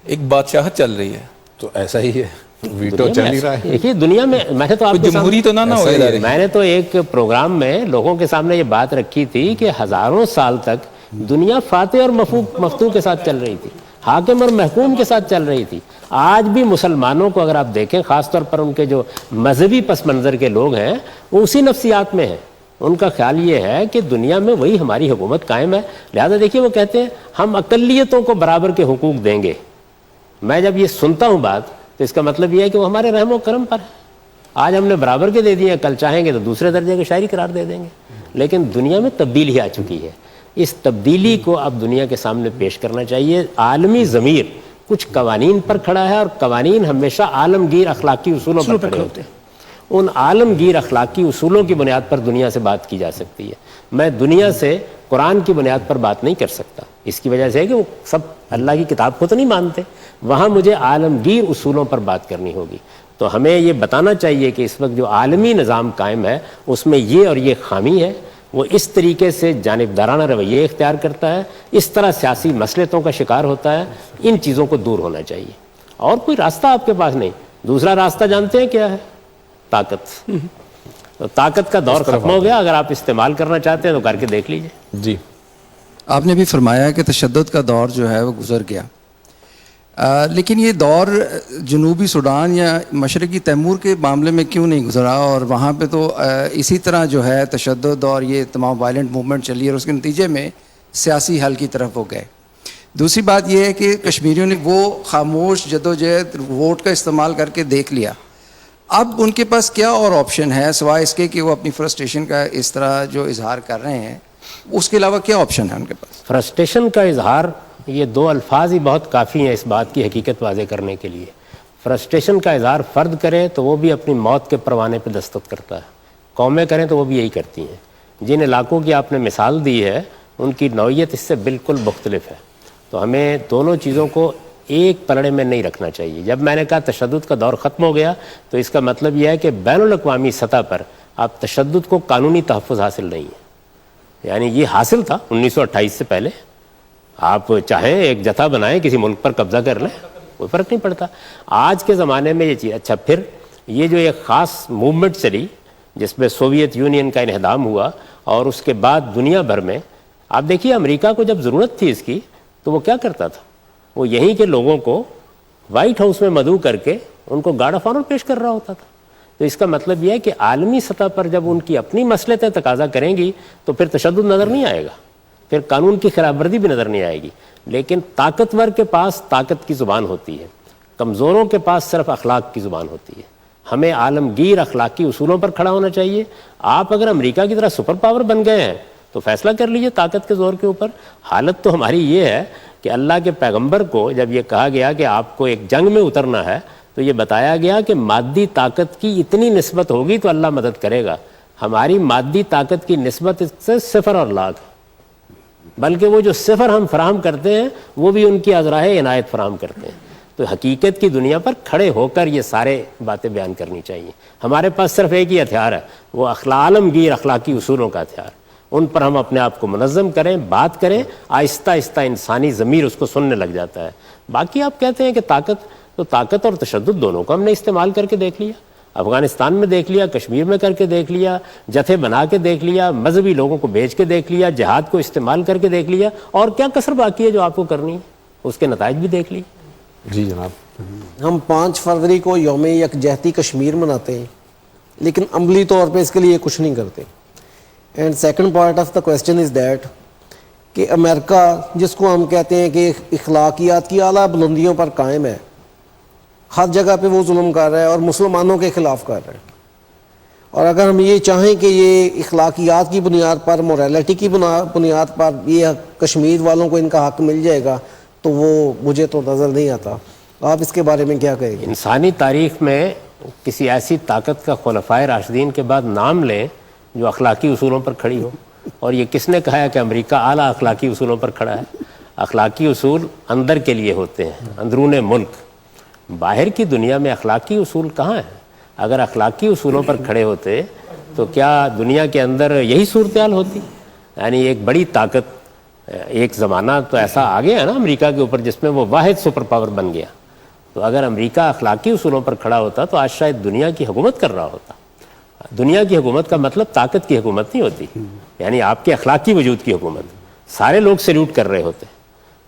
ایک بادشاہت چل رہی ہے.
تو ایسا ہی ہے، ویٹو چل نہیں رہا ہے.
دیکھیے دنیا میں میں نے تو آپ
جمہوری تو نہ ہو ادارے.
میں نے تو ایک پروگرام میں لوگوں کے سامنے یہ بات رکھی تھی کہ ہزاروں سال تک دنیا فاتح اور مفتوح کے ساتھ چل رہی تھی، حاکم اور محکوم کے ساتھ چل رہی تھی. آج بھی مسلمانوں کو اگر آپ دیکھیں، خاص طور پر ان کے جو مذہبی پس منظر کے لوگ ہیں وہ اسی نفسیات میں ہیں. ان کا خیال یہ ہے کہ دنیا میں وہی ہماری حکومت قائم ہے. لہذا دیکھیے وہ کہتے ہیں ہم اقلیتوں کو برابر کے حقوق دیں گے. میں جب یہ سنتا ہوں بات تو اس کا مطلب یہ ہے کہ وہ ہمارے رحم و کرم پر ہے. آج ہم نے برابر کے دے دیے، کل چاہیں گے تو دوسرے درجے کے شاعری قرار دے دیں گے. لیکن دنیا میں تبدیلی آ چکی ہے. اس تبدیلی کو اب دنیا کے سامنے پیش کرنا چاہیے. عالمی ضمیر کچھ قوانین پر کھڑا ہے اور قوانین ہمیشہ عالمگیر اخلاقی اصولوں پر کھڑے ہوتے ہیں. ان عالمگیر اخلاقی اصولوں کی بنیاد پر دنیا سے بات کی جا سکتی ہے. میں دنیا سے قرآن کی بنیاد پر بات نہیں کر سکتا، اس کی وجہ سے ہے کہ وہ سب اللہ کی کتاب کو تو نہیں مانتے. وہاں مجھے عالمگیر اصولوں پر بات کرنی ہوگی. تو ہمیں یہ بتانا چاہیے کہ اس وقت جو عالمی نظام قائم ہے اس میں یہ اور یہ خامی ہے. وہ اس طریقے سے جانبدارانہ رویے اختیار کرتا ہے، اس طرح سیاسی مصلحتوں کا شکار ہوتا ہے. ان چیزوں کو دور ہونا چاہیے، اور کوئی راستہ آپ کے پاس نہیں. دوسرا راستہ جانتے ہیں کیا ہے؟ طاقت. تو طاقت کا دور ختم ہو گیا. اگر آپ استعمال کرنا چاہتے ہیں تو کر کے دیکھ لیجئے.
جی
آپ نے بھی فرمایا کہ تشدد کا دور جو ہے وہ گزر گیا، لیکن یہ دور جنوبی سوڈان یا مشرقی تیمور کے معاملے میں کیوں نہیں گزرا؟ اور وہاں پہ تو اسی طرح جو ہے تشدد اور یہ تمام وائلنٹ موومنٹ چلی اور اس کے نتیجے میں سیاسی حل کی طرف وہ گئے. دوسری بات یہ ہے کہ کشمیریوں نے وہ خاموش جدوجہد ووٹ کا استعمال کر کے دیکھ لیا. اب ان کے پاس کیا اور آپشن ہے سوائے اس کے کہ وہ اپنی فرسٹریشن کا اس طرح جو اظہار کر رہے ہیں؟ اس کے علاوہ کیا آپشن ہے ان کے پاس؟
فرسٹریشن کا اظہار، یہ 2 الفاظ ہی بہت کافی ہیں اس بات کی حقیقت واضح کرنے کے لیے. فرسٹریشن کا اظہار فرد کرے تو وہ بھی اپنی موت کے پروانے پہ دستخط کرتا ہے، قومیں کریں تو وہ بھی یہی کرتی ہیں۔ جن علاقوں کی آپ نے مثال دی ہے ان کی نوعیت اس سے بالکل مختلف ہے، تو ہمیں دونوں چیزوں کو ایک پلڑے میں نہیں رکھنا چاہیے۔ جب میں نے کہا تشدد کا دور ختم ہو گیا تو اس کا مطلب یہ ہے کہ بین الاقوامی سطح پر اب تشدد کو قانونی تحفظ حاصل نہیں ہے، یعنی یہ حاصل تھا 1928 سے پہلے، آپ چاہیں ایک جتھا بنائیں کسی ملک پر قبضہ کر لیں کوئی فرق نہیں پڑتا۔ آج کے زمانے میں یہ چیز اچھا، پھر یہ جو ایک خاص موومنٹ چلی جس میں سوویت یونین کا انہدام ہوا اور اس کے بعد دنیا بھر میں آپ دیکھیے امریکہ کو جب ضرورت تھی اس کی تو وہ کیا کرتا تھا، وہ یہیں کے لوگوں کو وائٹ ہاؤس میں مدعو کر کے ان کو گارڈ آف آنر پیش کر رہا ہوتا تھا۔ تو اس کا مطلب یہ ہے کہ عالمی سطح پر جب ان کی اپنی مصلحتیں تقاضا کریں گی تو پھر تشدد نظر نہیں آئے گا، پھر قانون کی خلاف ورزی بھی نظر نہیں آئے گی، لیکن طاقتور کے پاس طاقت کی زبان ہوتی ہے، کمزوروں کے پاس صرف اخلاق کی زبان ہوتی ہے۔ ہمیں عالمگیر اخلاقی اصولوں پر کھڑا ہونا چاہیے۔ آپ اگر امریکہ کی طرح سپر پاور بن گئے ہیں تو فیصلہ کر لیجئے طاقت کے زور کے اوپر۔ حالت تو ہماری یہ ہے کہ اللہ کے پیغمبر کو جب یہ کہا گیا کہ آپ کو ایک جنگ میں اترنا ہے تو یہ بتایا گیا کہ مادی طاقت کی اتنی نسبت ہوگی تو اللہ مدد کرے گا۔ ہماری مادی طاقت کی نسبت اس سے صفر اور لاکھ، بلکہ وہ جو صفر ہم فراہم کرتے ہیں وہ بھی ان کی ازراہ عنایت فراہم کرتے ہیں۔ تو حقیقت کی دنیا پر کھڑے ہو کر یہ سارے باتیں بیان کرنی چاہیے۔ ہمارے پاس صرف ایک ہی ہتھیار ہے، وہ عالمگیر اخلاقی اصولوں کا ہتھیار، ان پر ہم اپنے آپ کو منظم کریں، بات کریں، آہستہ آہستہ انسانی ضمیر اس کو سننے لگ جاتا ہے۔ باقی آپ کہتے ہیں کہ طاقت اور تشدد دونوں کو ہم نے استعمال کر کے دیکھ لیا، افغانستان میں دیکھ لیا، کشمیر میں کر کے دیکھ لیا، جتھے بنا کے دیکھ لیا، مذہبی لوگوں کو بیچ کے دیکھ لیا، جہاد کو استعمال کر کے دیکھ لیا، اور کیا کسر باقی ہے جو آپ کو کرنی ہے، اس کے نتائج بھی دیکھ لیے۔
جی جناب۔
ہم 5 فروری کو یوم یکجہتی کشمیر مناتے ہیں لیکن عملی طور پہ اس کے لیے کچھ نہیں کرتے۔ And second part of the question is that کہ امریکہ جس کو ہم کہتے ہیں کہ اخلاقیات کی اعلیٰ بلندیوں پر قائم ہے، ہر جگہ پہ وہ ظلم کر رہا ہے اور مسلمانوں کے خلاف کر رہا ہے۔ اور اگر ہم یہ چاہیں کہ یہ اخلاقیات کی بنیاد پر، موریلٹی کی بنیاد پر یہ کشمیر والوں کو ان کا حق مل جائے گا تو وہ مجھے تو نظر نہیں آتا۔ آپ اس کے بارے میں کیا کہیں گے؟
انسانی تاریخ میں کسی ایسی طاقت کا خلفائے راشدین کے بعد نام لیں جو اخلاقی اصولوں پر کھڑی ہو، اور یہ کس نے کہا ہے کہ امریکہ اعلیٰ اخلاقی اصولوں پر کھڑا ہے؟ اخلاقی اصول اندر کے لیے ہوتے ہیں، اندرون ملک۔ باہر کی دنیا میں اخلاقی اصول کہاں ہیں؟ اگر اخلاقی اصولوں پر کھڑے ہوتے تو کیا دنیا کے اندر یہی صورتحال ہوتی؟ یعنی ایک بڑی طاقت، ایک زمانہ تو ایسا آ گیا ہے نا امریکہ کے اوپر جس میں وہ واحد سپر پاور بن گیا۔ تو اگر امریکہ اخلاقی اصولوں پر کھڑا ہوتا تو آج شاید دنیا کی حکومت کر رہا ہوتا۔ دنیا کی حکومت کا مطلب طاقت کی حکومت نہیں ہوتی، یعنی آپ کے اخلاقی وجود کی حکومت، سارے لوگ سیلیوٹ کر رہے ہوتے،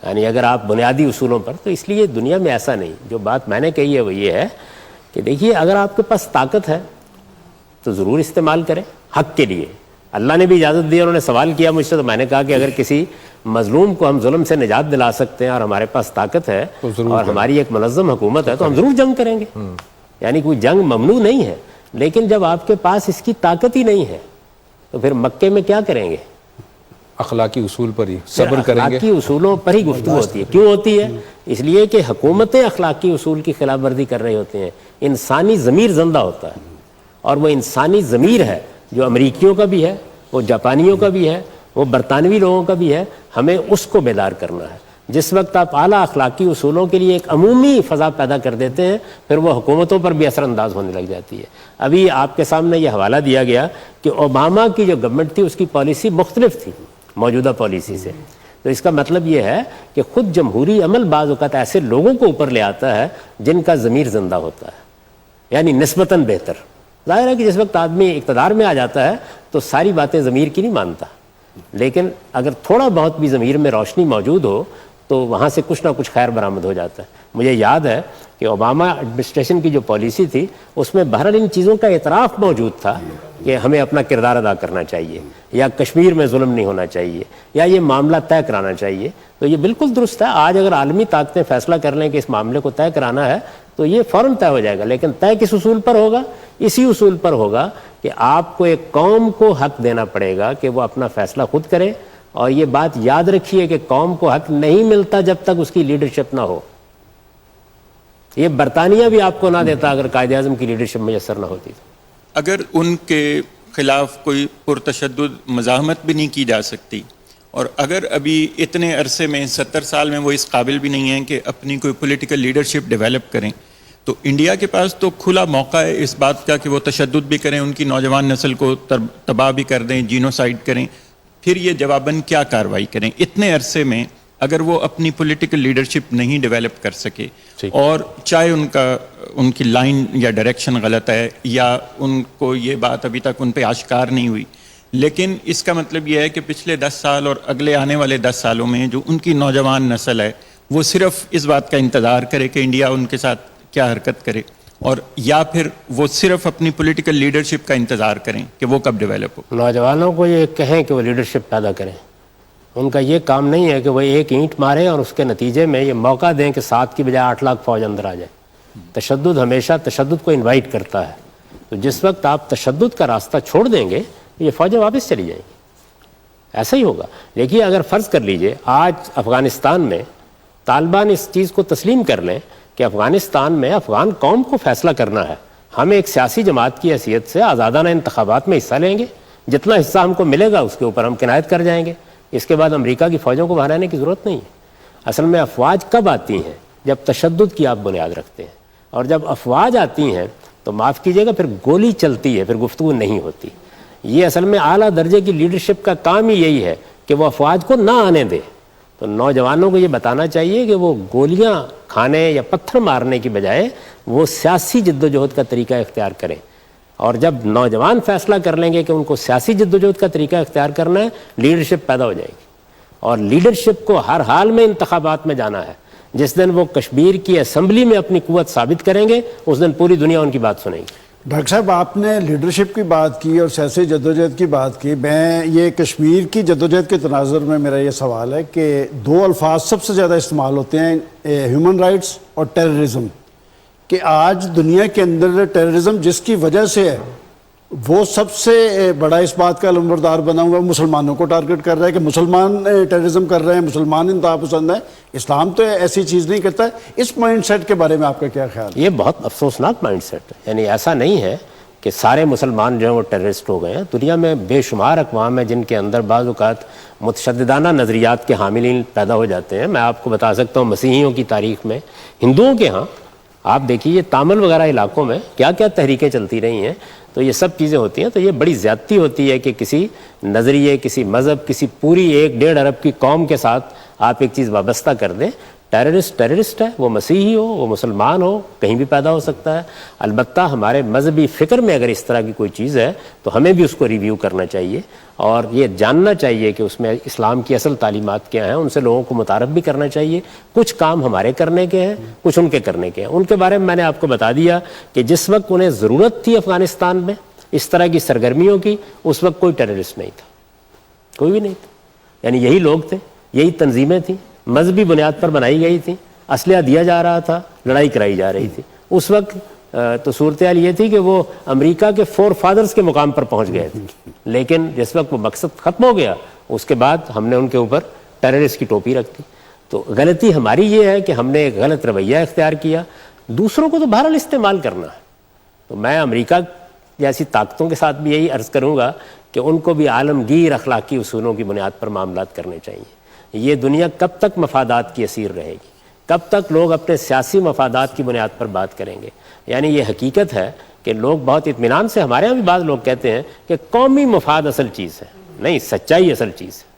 یعنی اگر آپ بنیادی اصولوں پر۔ تو اس لیے دنیا میں ایسا نہیں۔ جو بات میں نے کہی ہے وہ یہ ہے کہ دیکھیے اگر آپ کے پاس طاقت ہے تو ضرور استعمال کریں حق کے لیے۔ اللہ نے بھی اجازت دی، انہوں نے سوال کیا مجھ سے تو میں نے کہا کہ اگر کسی مظلوم کو ہم ظلم سے نجات دلا سکتے ہیں اور ہمارے پاس طاقت ہے اور ہماری ایک منظم حکومت ہے تو ہم ضرور جنگ کریں گے۔ یعنی کوئی جنگ ممنوع نہیں ہے، لیکن جب آپ کے پاس اس کی طاقت ہی نہیں ہے تو پھر مکے میں کیا کریں گے؟
اخلاقی اصول پر ہی صبر کریں گے۔
اخلاقی اصولوں پر ہی گفتگو ہوتی ہے۔ کیوں ہوتی ہے؟ اس لیے کہ حکومتیں اخلاقی اصول کی خلاف ورزی کر رہے ہوتے ہیں، انسانی ضمیر زندہ ہوتا ہے، اور وہ انسانی ضمیر ہے جو امریکیوں کا بھی ہے، وہ جاپانیوں کا بھی ہے، وہ برطانوی لوگوں کا بھی ہے۔ ہمیں اس کو بیدار کرنا ہے۔ جس وقت آپ اعلیٰ اخلاقی اصولوں کے لیے ایک عمومی فضا پیدا کر دیتے ہیں پھر وہ حکومتوں پر بھی اثر انداز ہونے لگ جاتی ہے۔ ابھی آپ کے سامنے یہ حوالہ دیا گیا کہ اوباما کی جو گورنمنٹ تھی اس کی پالیسی مختلف تھی موجودہ پالیسی سے۔ تو اس کا مطلب یہ ہے کہ خود جمہوری عمل بعض اوقات ایسے لوگوں کو اوپر لے آتا ہے جن کا ضمیر زندہ ہوتا ہے، یعنی نسبتاً بہتر۔ ظاہر ہے کہ جس وقت آدمی اقتدار میں آ جاتا ہے تو ساری باتیں ضمیر کی نہیں مانتا، لیکن اگر تھوڑا بہت بھی ضمیر میں روشنی موجود ہو تو وہاں سے کچھ نہ کچھ خیر برآمد ہو جاتا ہے۔ مجھے یاد ہے کہ اوباما ایڈمنسٹریشن کی جو پالیسی تھی اس میں بہرحال ان چیزوں کا اعتراف موجود تھا کہ ہمیں اپنا کردار ادا کرنا چاہیے، یا کشمیر میں ظلم نہیں ہونا چاہیے، یا یہ معاملہ طے کرانا چاہیے۔ تو یہ بالکل درست ہے۔ آج اگر عالمی طاقتیں فیصلہ کر لیں کہ اس معاملے کو طے کرانا ہے تو یہ فوراً طے ہو جائے گا، لیکن طے کس اصول پر ہوگا؟ اسی اصول پر ہوگا کہ آپ کو ایک قوم کو حق دینا پڑے گا کہ وہ اپنا فیصلہ خود کرے، اور یہ بات یاد رکھیے کہ قوم کو حق نہیں ملتا جب تک اس کی لیڈرشپ نہ ہو۔ یہ برطانیہ بھی آپ کو نہ دیتا اگر قائد اعظم کی لیڈرشپ میسر نہ ہوتی تو.
اگر ان کے خلاف کوئی پرتشدد مزاحمت بھی نہیں کی جا سکتی، اور اگر ابھی اتنے عرصے میں 70 سال میں وہ اس قابل بھی نہیں ہیں کہ اپنی کوئی پولیٹیکل لیڈرشپ ڈیولپ کریں، تو انڈیا کے پاس تو کھلا موقع ہے اس بات کا کہ وہ تشدد بھی کریں، ان کی نوجوان نسل کو تباہ بھی کر دیں، جینوسائیڈ کریں، پھر یہ جواباً کیا کارروائی کریں. اتنے عرصے میں اگر وہ اپنی پولیٹیکل لیڈرشپ نہیں ڈیولپ کر سکے، اور چاہے ان کی لائن یا ڈائریکشن غلط ہے یا ان کو یہ بات ابھی تک ان پہ آشکار نہیں ہوئی، لیکن اس کا مطلب یہ ہے کہ پچھلے 10 سال اور اگلے آنے والے 10 سالوں میں جو ان کی نوجوان نسل ہے وہ صرف اس بات کا انتظار کرے کہ انڈیا ان کے ساتھ کیا حرکت کرے، اور یا پھر وہ صرف اپنی پولیٹیکل لیڈرشپ کا انتظار کریں کہ وہ کب ڈیولپ ہو.
نوجوانوں کو یہ کہیں کہ وہ لیڈرشپ پیدا کریں، ان کا یہ کام نہیں ہے کہ وہ ایک اینٹ ماریں اور اس کے نتیجے میں یہ موقع دیں کہ 7 کی بجائے 8 لاکھ فوج اندر آ جائے. تشدد ہمیشہ تشدد کو انوائٹ کرتا ہے، تو جس وقت آپ تشدد کا راستہ چھوڑ دیں گے یہ فوجیں واپس چلی جائیں گی. ایسا ہی ہوگا. دیکھیے اگر فرض کر لیجئے آج افغانستان میں طالبان اس چیز کو تسلیم کر لیں کہ افغانستان میں افغان قوم کو فیصلہ کرنا ہے، ہم ایک سیاسی جماعت کی حیثیت سے آزادانہ انتخابات میں حصہ لیں گے، جتنا حصہ ہم کو ملے گا اس کے اوپر ہم کنایت کر جائیں گے، اس کے بعد امریکہ کی فوجوں کو باہر آنے کی ضرورت نہیں ہے. اصل میں افواج کب آتی ہیں؟ جب تشدد کی آپ بنیاد رکھتے ہیں، اور جب افواج آتی ہیں تو معاف کیجیے گا پھر گولی چلتی ہے، پھر گفتگو نہیں ہوتی. یہ اصل میں اعلیٰ درجے کی لیڈرشپ کا کام ہی یہی ہے کہ وہ افواج کو نہ آنے دے. تو نوجوانوں کو یہ بتانا چاہیے کہ وہ گولیاں کھانے یا پتھر مارنے کی بجائے وہ سیاسی جد و جہد کا طریقہ اختیار کریں. اور جب نوجوان فیصلہ کر لیں گے کہ ان کو سیاسی جد و جہد کا طریقہ اختیار کرنا ہے، لیڈرشپ پیدا ہو جائے گی. اور لیڈرشپ کو ہر حال میں انتخابات میں جانا ہے. جس دن وہ کشمیر کی اسمبلی میں اپنی قوت ثابت کریں گے اس دن پوری دنیا ان کی بات سنے گی.
ڈاکٹر صاحب آپ نے لیڈرشپ کی بات کی اور سیاسی جدوجہد کی بات کی. میں یہ کشمیر کی جدوجہد کے تناظر میں میرا یہ سوال ہے کہ 2 الفاظ سب سے زیادہ استعمال ہوتے ہیں، ہیومن رائٹس اور ٹیررزم، کہ آج دنیا کے اندر ٹیررزم جس کی وجہ سے ہے وہ سب سے بڑا اس بات کا علمبردار بنا ہوا مسلمانوں کو ٹارگٹ کر رہا ہے کہ مسلمان ٹیررزم کر رہے ہیں، مسلمان انتہا پسند ہیں. اسلام تو ایسی چیز نہیں کرتا. اس مائنڈ سیٹ کے بارے میں آپ کا کیا خیال ہے؟
یہ بہت افسوسناک مائنڈ سیٹ ہے. یعنی ایسا نہیں ہے کہ سارے مسلمان جو ہیں وہ ٹیررسٹ ہو گئے ہیں. دنیا میں بے شمار اقوام ہیں جن کے اندر بعض اوقات متشددانہ نظریات کے حاملین پیدا ہو جاتے ہیں. میں آپ کو بتا سکتا ہوں مسیحیوں کی تاریخ میں، ہندوؤں کے ہاں آپ دیکھیے تامل وغیرہ علاقوں میں کیا کیا تحریکیں چلتی رہی ہیں. تو یہ سب چیزیں ہوتی ہیں. تو یہ بڑی زیادتی ہوتی ہے کہ کسی نظریے، کسی مذہب، کسی پوری 1-1.5 ارب کی قوم کے ساتھ آپ ایک چیز وابستہ کر دیں. ٹیررسٹ ہے، وہ مسیحی ہو، وہ مسلمان ہو، کہیں بھی پیدا ہو سکتا ہے. البتہ ہمارے مذہبی فکر میں اگر اس طرح کی کوئی چیز ہے تو ہمیں بھی اس کو ریویو کرنا چاہیے اور یہ جاننا چاہیے کہ اس میں اسلام کی اصل تعلیمات کیا ہیں. ان سے لوگوں کو متعارف بھی کرنا چاہیے. کچھ کام ہمارے کرنے کے ہیں، کچھ ان کے کرنے کے ہیں. ان کے بارے میں میں نے آپ کو بتا دیا کہ جس وقت انہیں ضرورت تھی افغانستان میں اس طرح کی سرگرمیوں کی، اس وقت کوئی ٹیررسٹ نہیں تھا، کوئی بھی نہیں تھا. یعنی یہی لوگ تھے، یہی تنظیمیں تھیں، مذہبی بنیاد پر بنائی گئی تھیں، اسلحہ دیا جا رہا تھا، لڑائی کرائی جا رہی تھی. اس وقت تو صورتحال یہ تھی کہ وہ امریکہ کے 4 فادرز کے مقام پر پہنچ گئے تھے. لیکن جس وقت وہ مقصد ختم ہو گیا اس کے بعد ہم نے ان کے اوپر ٹیررسٹ کی ٹوپی رکھ دی. تو غلطی ہماری یہ ہے کہ ہم نے ایک غلط رویہ اختیار کیا. دوسروں کو تو بہرحال استعمال کرنا ہے. تو میں امریکہ جیسی طاقتوں کے ساتھ بھی یہی عرض کروں گا کہ ان کو بھی عالمگیر اخلاقی اصولوں کی بنیاد پر معاملات کرنے چاہیے. یہ دنیا کب تک مفادات کی اسیر رہے گی؟ کب تک لوگ اپنے سیاسی مفادات کی بنیاد پر بات کریں گے؟ یعنی یہ حقیقت ہے کہ لوگ بہت اطمینان سے، ہمارے ہاں بھی بعض لوگ کہتے ہیں کہ قومی مفاد اصل چیز ہے. نہیں، سچائی اصل چیز ہے،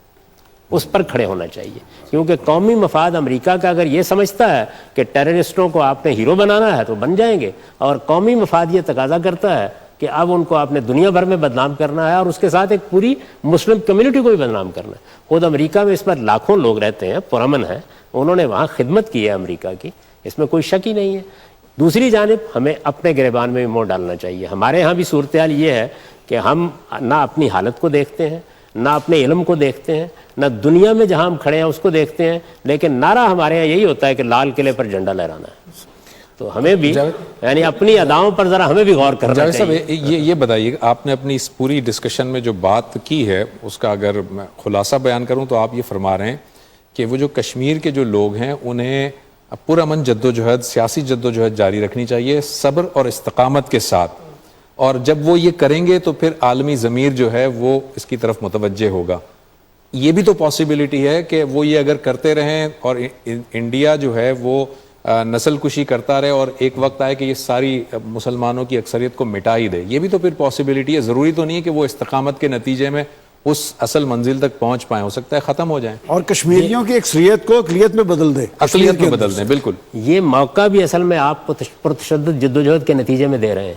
اس پر کھڑے ہونا چاہیے. کیونکہ قومی مفاد امریکہ کا اگر یہ سمجھتا ہے کہ ٹیررسٹوں کو آپ نے ہیرو بنانا ہے تو بن جائیں گے، اور قومی مفاد یہ تقاضا کرتا ہے کہ اب ان کو آپ نے دنیا بھر میں بدنام کرنا ہے اور اس کے ساتھ ایک پوری مسلم کمیونٹی کو بھی بدنام کرنا ہے. خود امریکہ میں اس پر لاکھوں لوگ رہتے ہیں، پرامن ہیں، انہوں نے وہاں خدمت کی ہے امریکہ کی، اس میں کوئی شک ہی نہیں ہے. دوسری جانب ہمیں اپنے گریبان میں بھی منہ ڈالنا چاہیے. ہمارے ہاں بھی صورتحال یہ ہے کہ ہم نہ اپنی حالت کو دیکھتے ہیں، نہ اپنے علم کو دیکھتے ہیں، نہ دنیا میں جہاں ہم کھڑے ہیں اس کو دیکھتے ہیں. لیکن نعرہ ہمارے یہاں یہی ہوتا ہے کہ لال قلعے پر جھنڈا لہرانا ہے. تو ہمیں بھی یعنی اپنی اداؤں پر ذرا ہمیں بھی غور کرنا چاہیے.
یہ بتائیے، آپ نے اپنی اس پوری ڈسکشن میں جو بات کی ہے اس کا اگر میں خلاصہ بیان کروں تو آپ یہ فرما رہے ہیں کہ وہ جو کشمیر کے جو لوگ ہیں انہیں اب پرامن جدوجہد سیاسی جدوجہد جاری رکھنی چاہیے صبر اور استقامت کے ساتھ, اور جب وہ یہ کریں گے تو پھر عالمی ضمیر جو ہے وہ اس کی طرف متوجہ ہوگا. یہ بھی تو پاسبلٹی ہے کہ وہ یہ اگر کرتے رہیں اور انڈیا جو ہے وہ نسل کشی کرتا رہے اور ایک وقت آئے کہ یہ ساری مسلمانوں کی اکثریت کو مٹا ہی دے. یہ بھی تو پھر پاسبلٹی ہے. ضروری تو نہیں ہے کہ وہ استقامت کے نتیجے میں اس اصل منزل تک پہنچ پائیں, ہو سکتا ہے ختم ہو جائیں
اور کشمیریوں کی اکثریت کو اقلیت میں بدل دے,
اقلیت میں بدل دیں. بالکل
یہ موقع بھی اصل میں آپ پرتشدد جدوجہد کے نتیجے میں دے رہے ہیں.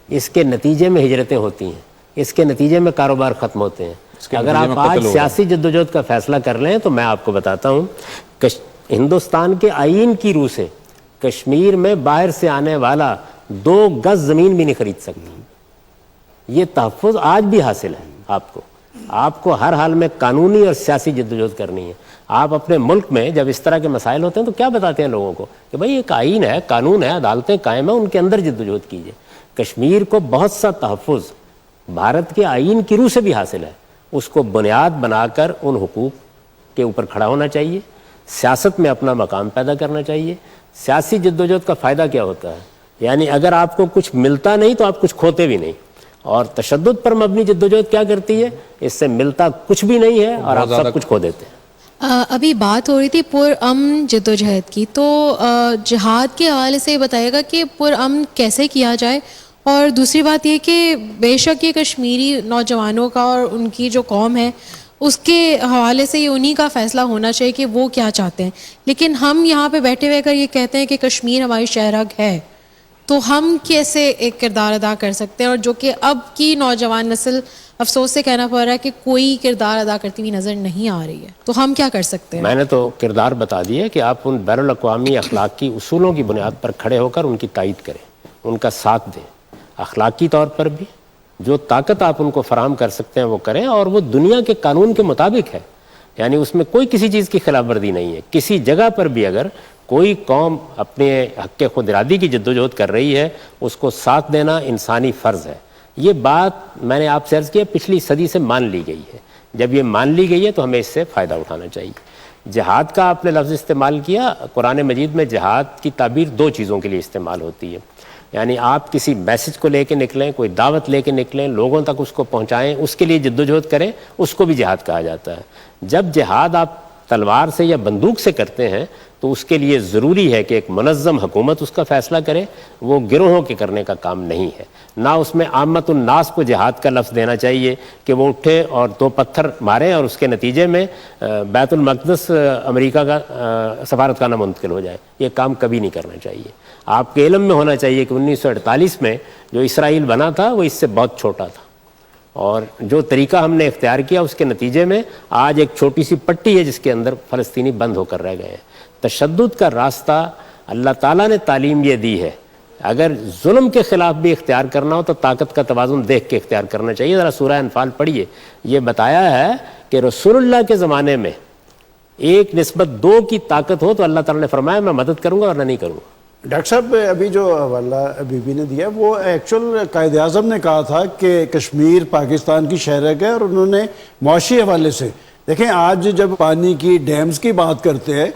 اس کے نتیجے میں ہجرتیں ہوتی ہیں, اس کے نتیجے میں کاروبار ختم ہوتے ہیں. اگر آپ آج سیاسی جدوجہد کا فیصلہ کر لیں تو میں آپ کو بتاتا ہوں, ہندوستان کے آئین کی روح سے کشمیر میں باہر سے آنے والا 2 گز زمین بھی نہیں خرید سکتی. یہ تحفظ آج بھی حاصل ہے آپ کو ہر حال میں قانونی اور سیاسی جدوجہد کرنی ہے. آپ اپنے ملک میں جب اس طرح کے مسائل ہوتے ہیں تو کیا بتاتے ہیں لوگوں کو کہ بھائی ایک آئین ہے, قانون ہے, عدالتیں قائم ہیں, ان کے اندر جدوجہد کیجیے. کشمیر کو بہت سا تحفظ بھارت کے آئین کی روح سے بھی حاصل ہے. اس کو بنیاد بنا کر ان حقوق کے اوپر کھڑا ہونا چاہیے, سیاست میں اپنا مقام پیدا کرنا چاہیے. سیاسی جدوجہد کا فائدہ کیا ہوتا ہے؟ یعنی اگر آپ کو کچھ ملتا نہیں تو آپ کچھ کھوتے بھی نہیں. اور تشدد پر مبنی جدوجہد کیا کرتی ہے؟ اس سے ملتا کچھ بھی نہیں ہے اور آپ سب کچھ کھو دیتے ہیں.
ابھی بات ہو رہی تھی پرامن جدوجہد کی, تو جہاد کے حوالے سے بتائے گا کہ پرامن کیسے کیا جائے. اور دوسری بات یہ کہ بے شک یہ کشمیری نوجوانوں کا اور ان کی جو قوم ہے اس کے حوالے سے یہ انہی کا فیصلہ ہونا چاہیے کہ وہ کیا چاہتے ہیں. لیکن ہم یہاں پہ بیٹھے ہوئے اگر یہ کہتے ہیں کہ کشمیر ہماری شہرگ ہے تو ہم کیسے ایک کردار ادا کر سکتے ہیں, اور جو کہ اب کی نوجوان نسل افسوس سے کہنا پڑ رہا ہے کہ کوئی کردار ادا کرتی ہوئی نظر نہیں آ رہی ہے, تو ہم کیا کر سکتے ہیں؟
میں نے تو کردار بتا دیا کہ آپ ان بین الاقوامی اخلاقی اصولوں کی بنیاد پر کھڑے ہو کر ان کی تائید کریں, ان کا ساتھ دیں. اخلاقی طور پر بھی جو طاقت آپ ان کو فراہم کر سکتے ہیں وہ کریں, اور وہ دنیا کے قانون کے مطابق ہے. یعنی اس میں کوئی کسی چیز کی خلاف ورزی نہیں ہے. کسی جگہ پر بھی اگر کوئی قوم اپنے حق خود ارادی کی جدوجہد کر رہی ہے اس کو ساتھ دینا انسانی فرض ہے. یہ بات میں نے آپ سے عرض کیا پچھلی صدی سے مان لی گئی ہے. جب یہ مان لی گئی ہے تو ہمیں اس سے فائدہ اٹھانا چاہیے. جہاد کا آپ نے لفظ استعمال کیا, قرآن مجید میں جہاد کی تعبیر 2 چیزوں کے لیے استعمال ہوتی ہے. یعنی آپ کسی میسج کو لے کے نکلیں, کوئی دعوت لے کے نکلیں, لوگوں تک اس کو پہنچائیں, اس کے لیے جدوجہد کریں, اس کو بھی جہاد کہا جاتا ہے. جب جہاد آپ تلوار سے یا بندوق سے کرتے ہیں تو اس کے لیے ضروری ہے کہ ایک منظم حکومت اس کا فیصلہ کرے. وہ گروہوں کے کرنے کا کام نہیں ہے. نہ اس میں عامت الناس کو جہاد کا لفظ دینا چاہیے کہ وہ اٹھے اور 2 پتھر ماریں اور اس کے نتیجے میں بیت المقدس امریکہ کا سفارتخانہ منتقل ہو جائے. یہ کام کبھی نہیں کرنا چاہیے. آپ کے علم میں ہونا چاہیے کہ 1948 میں جو اسرائیل بنا تھا وہ اس سے بہت چھوٹا تھا, اور جو طریقہ ہم نے اختیار کیا اس کے نتیجے میں آج ایک چھوٹی سی پٹی ہے جس کے اندر فلسطینی بند ہو کر رہ گئے ہیں. تشدد کا راستہ اللہ تعالیٰ نے تعلیم یہ دی ہے, اگر ظلم کے خلاف بھی اختیار کرنا ہو تو طاقت کا توازن دیکھ کے اختیار کرنا چاہیے. ذرا سورہ انفال پڑھیے, یہ بتایا ہے کہ رسول اللہ کے زمانے میں 1:2 کی طاقت ہو تو اللہ تعالیٰ نے فرمایا میں مدد کروں گا ورنہ نہیں کروں گا.
ڈاکٹر صاحب ابھی جو حوالہ بی بی نے دیا وہ ایکچوئل قائد اعظم نے کہا تھا کہ کشمیر پاکستان کی شہرگ ہے, اور انہوں نے معاشی حوالے سے دیکھیں آج جب پانی کی ڈیمز کی بات کرتے ہیں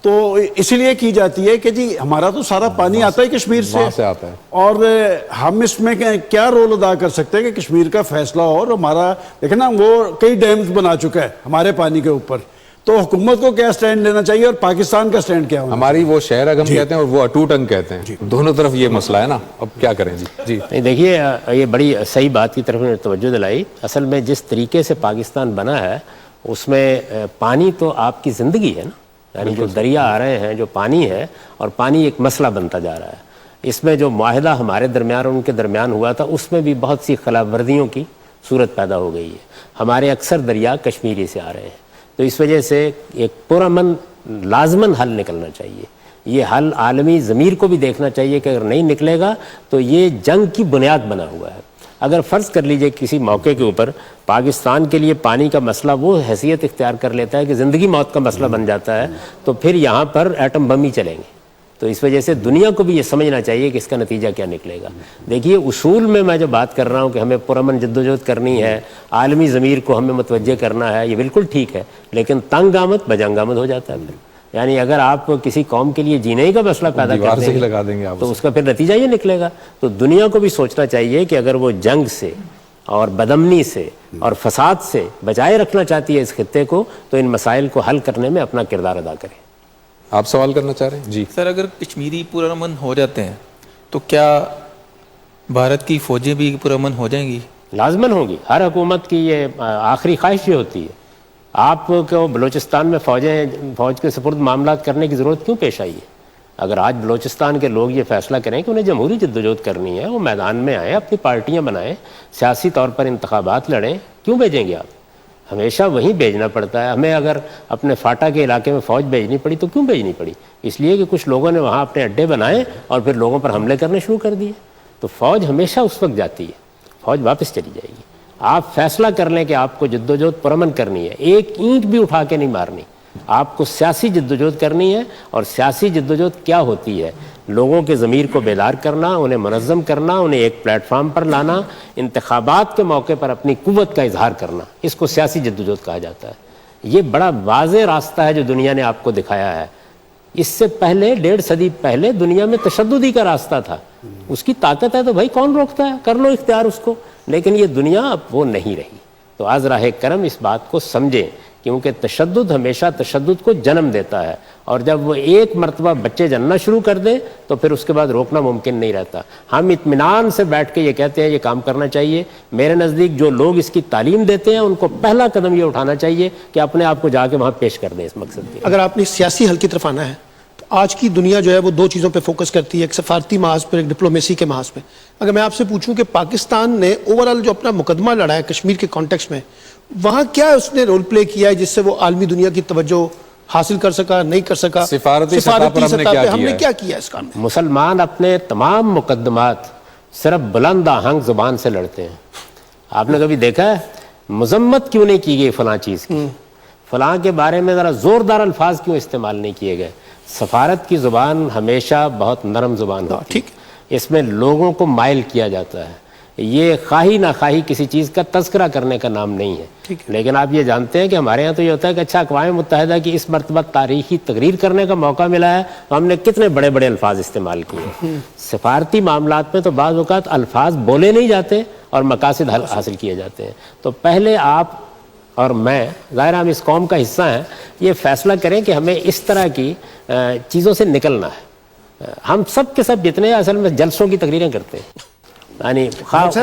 تو اسی لیے کی جاتی ہے کہ جی ہمارا تو سارا پانی آتا ہے کشمیر سے
آتا ہے,
اور ہم اس میں کیا رول ادا کر سکتے ہیں کہ کشمیر کا فیصلہ ہو. اور ہمارا دیکھیں نا وہ کئی ڈیمز بنا چکا ہے ہمارے پانی کے اوپر, تو حکومت کو کیا سٹینڈ لینا چاہیے اور پاکستان کا سٹینڈ کیا ہونا؟
ہماری وہ شہرگ ہم کہتے ہیں اور وہ اٹوٹ انگ کہتے ہیں, دونوں طرف یہ مسئلہ ہے نا. اب کیا کریں جی
نہیں دیکھیے یہ بڑی صحیح بات کی طرف توجہ دلائی. اصل میں جس طریقے سے پاکستان بنا ہے اس میں پانی تو آپ کی زندگی ہے نا, یعنی جو دریا آ رہے ہیں جو پانی ہے, اور پانی ایک مسئلہ بنتا جا رہا ہے. اس میں جو معاہدہ ہمارے درمیان اور ان کے درمیان ہوا تھا اس میں بھی بہت سی خلاف ورزیوں کی صورت پیدا ہو گئی ہے. ہمارے اکثر دریا کشمیری سے آ رہے ہیں, تو اس وجہ سے ایک پرامن لازماً حل نکلنا چاہیے. یہ حل عالمی ضمیر کو بھی دیکھنا چاہیے کہ اگر نہیں نکلے گا تو یہ جنگ کی بنیاد بنا ہوا ہے. اگر فرض کر لیجئے کسی موقع کے اوپر پاکستان کے لیے پانی کا مسئلہ وہ حیثیت اختیار کر لیتا ہے کہ زندگی موت کا مسئلہ بن جاتا ہے, تو پھر یہاں پر ایٹم بم ہی چلیں گے. تو اس وجہ سے دنیا کو بھی یہ سمجھنا چاہیے کہ اس کا نتیجہ کیا نکلے گا. دیکھیے اصول میں جو بات کر رہا ہوں کہ ہمیں پرامن جدوجہد کرنی ہے, عالمی ضمیر کو ہمیں متوجہ کرنا ہے, یہ بالکل ٹھیک ہے, لیکن تنگ آمد بجنگ آمد ہو جاتا ہے. پھر یعنی اگر آپ کسی قوم کے لیے جینے کا مسئلہ پیدا
دیوار
کر
سے ہی
دیں
لگا دیں گے آپ
تو اس کا پھر نتیجہ یہ نکلے گا. تو دنیا کو بھی سوچنا چاہیے کہ اگر وہ جنگ سے اور بدامنی سے اور فساد سے بچائے رکھنا چاہتی ہے اس خطے کو, تو ان مسائل کو حل کرنے میں اپنا کردار ادا کرے.
آپ سوال کرنا چاہ رہے ہیں؟ جی
سر، اگر کشمیری پرامن ہو جاتے ہیں تو کیا بھارت کی فوجیں بھی پرامن ہو جائیں گی؟
لازماً ہوگی. ہر حکومت کی یہ آخری خواہش یہ ہوتی ہے. آپ کو بلوچستان میں فوج کے سپرد معاملات کرنے کی ضرورت کیوں پیش آئی ہے؟ اگر آج بلوچستان کے لوگ یہ فیصلہ کریں کہ انہیں جمہوری جدوجہد کرنی ہے, وہ میدان میں آئیں, اپنی پارٹیاں بنائیں, سیاسی طور پر انتخابات لڑیں, کیوں بھیجیں گے آپ؟ ہمیشہ وہیں بھیجنا پڑتا ہے. ہمیں اگر اپنے فاٹا کے علاقے میں فوج بھیجنی پڑی تو کیوں بھیجنی پڑی؟ اس لیے کہ کچھ لوگوں نے وہاں اپنے اڈے بنائے اور پھر لوگوں پر حملے کرنے شروع کر دیے. تو فوج ہمیشہ اس وقت جاتی ہے, فوج واپس چلی جائے گی. آپ فیصلہ کر لیں کہ آپ کو جدوجہد پرامن کرنی ہے, ایک اینٹ بھی اٹھا کے نہیں مارنی. آپ کو سیاسی جدوجہد کرنی ہے. اور سیاسی جدوجہد کیا ہوتی ہے؟ لوگوں کے ضمیر کو بیدار کرنا, انہیں منظم کرنا, انہیں ایک پلیٹ فارم پر لانا, انتخابات کے موقع پر اپنی قوت کا اظہار کرنا. اس کو سیاسی جدوجہد کہا جاتا ہے. یہ بڑا واضح راستہ ہے جو دنیا نے آپ کو دکھایا ہے. اس سے پہلے 1.5 صدی پہلے دنیا میں تشددی کا راستہ تھا. اس کی طاقت ہے تو بھائی کون روکتا ہے؟ کر لو اختیار اس کو. لیکن یہ دنیا اب وہ نہیں رہی. تو آج راہ کرم اس بات کو سمجھیں, کیونکہ تشدد ہمیشہ تشدد کو جنم دیتا ہے, اور جب وہ ایک مرتبہ بچے جننا شروع کر دے تو پھر اس کے بعد روکنا ممکن نہیں رہتا. ہم اطمینان سے بیٹھ کے یہ کہتے ہیں یہ کام کرنا چاہیے. میرے نزدیک جو لوگ اس کی تعلیم دیتے ہیں ان کو پہلا قدم یہ اٹھانا چاہیے کہ اپنے آپ کو جا کے وہاں پیش کر دیں اس مقصد کے.
اگر آپ نے سیاسی حل کی طرف آنا ہے تو آج کی دنیا جو ہے وہ 2 چیزوں پہ فوکس کرتی ہے, ایک سفارتی محاذ پر, ایک ڈپلومیسی کے محاذ پہ. اگر میں آپ سے پوچھوں کہ پاکستان نے اوورآل جو اپنا مقدمہ لڑا ہے کشمیر کے کانٹیکس میں, وہاں کیا اس نے رول پلے کیا ہے جس سے وہ عالمی دنیا کی توجہ حاصل کر سکا, نہیں کر سکا؟
سفارتی سطح پر
ہم نے کیا کیا اس کام میں؟
مسلمان اپنے تمام مقدمات صرف بلند آہنگ زبان سے لڑتے ہیں. آپ نے کبھی دیکھا ہے مذمت کیوں نہیں کی گئی فلاں چیز کی, فلاں کے بارے میں ذرا زوردار الفاظ کیوں استعمال نہیں کیے گئے؟ سفارت کی زبان ہمیشہ بہت نرم زبان ہوتی ہے. اس میں لوگوں کو مائل کیا جاتا ہے. یہ خواہی نہ خواہی کسی چیز کا تذکرہ کرنے کا نام نہیں ہے. لیکن آپ یہ جانتے ہیں کہ ہمارے ہاں تو یہ ہوتا ہے کہ اچھا اقوام متحدہ کی اس مرتبہ تاریخی تقریر کرنے کا موقع ملا ہے تو ہم نے کتنے بڑے بڑے الفاظ استعمال کیے. سفارتی معاملات میں تو بعض اوقات الفاظ بولے نہیں جاتے اور مقاصد حاصل کیے جاتے ہیں. تو پہلے آپ اور میں, ظاہر ہم اس قوم کا حصہ ہیں, یہ فیصلہ کریں کہ ہمیں اس طرح کی چیزوں سے نکلنا ہے. ہم سب کے سب جتنے اصل میں جلسوں کی تقریریں کرتے ہیں, یعنی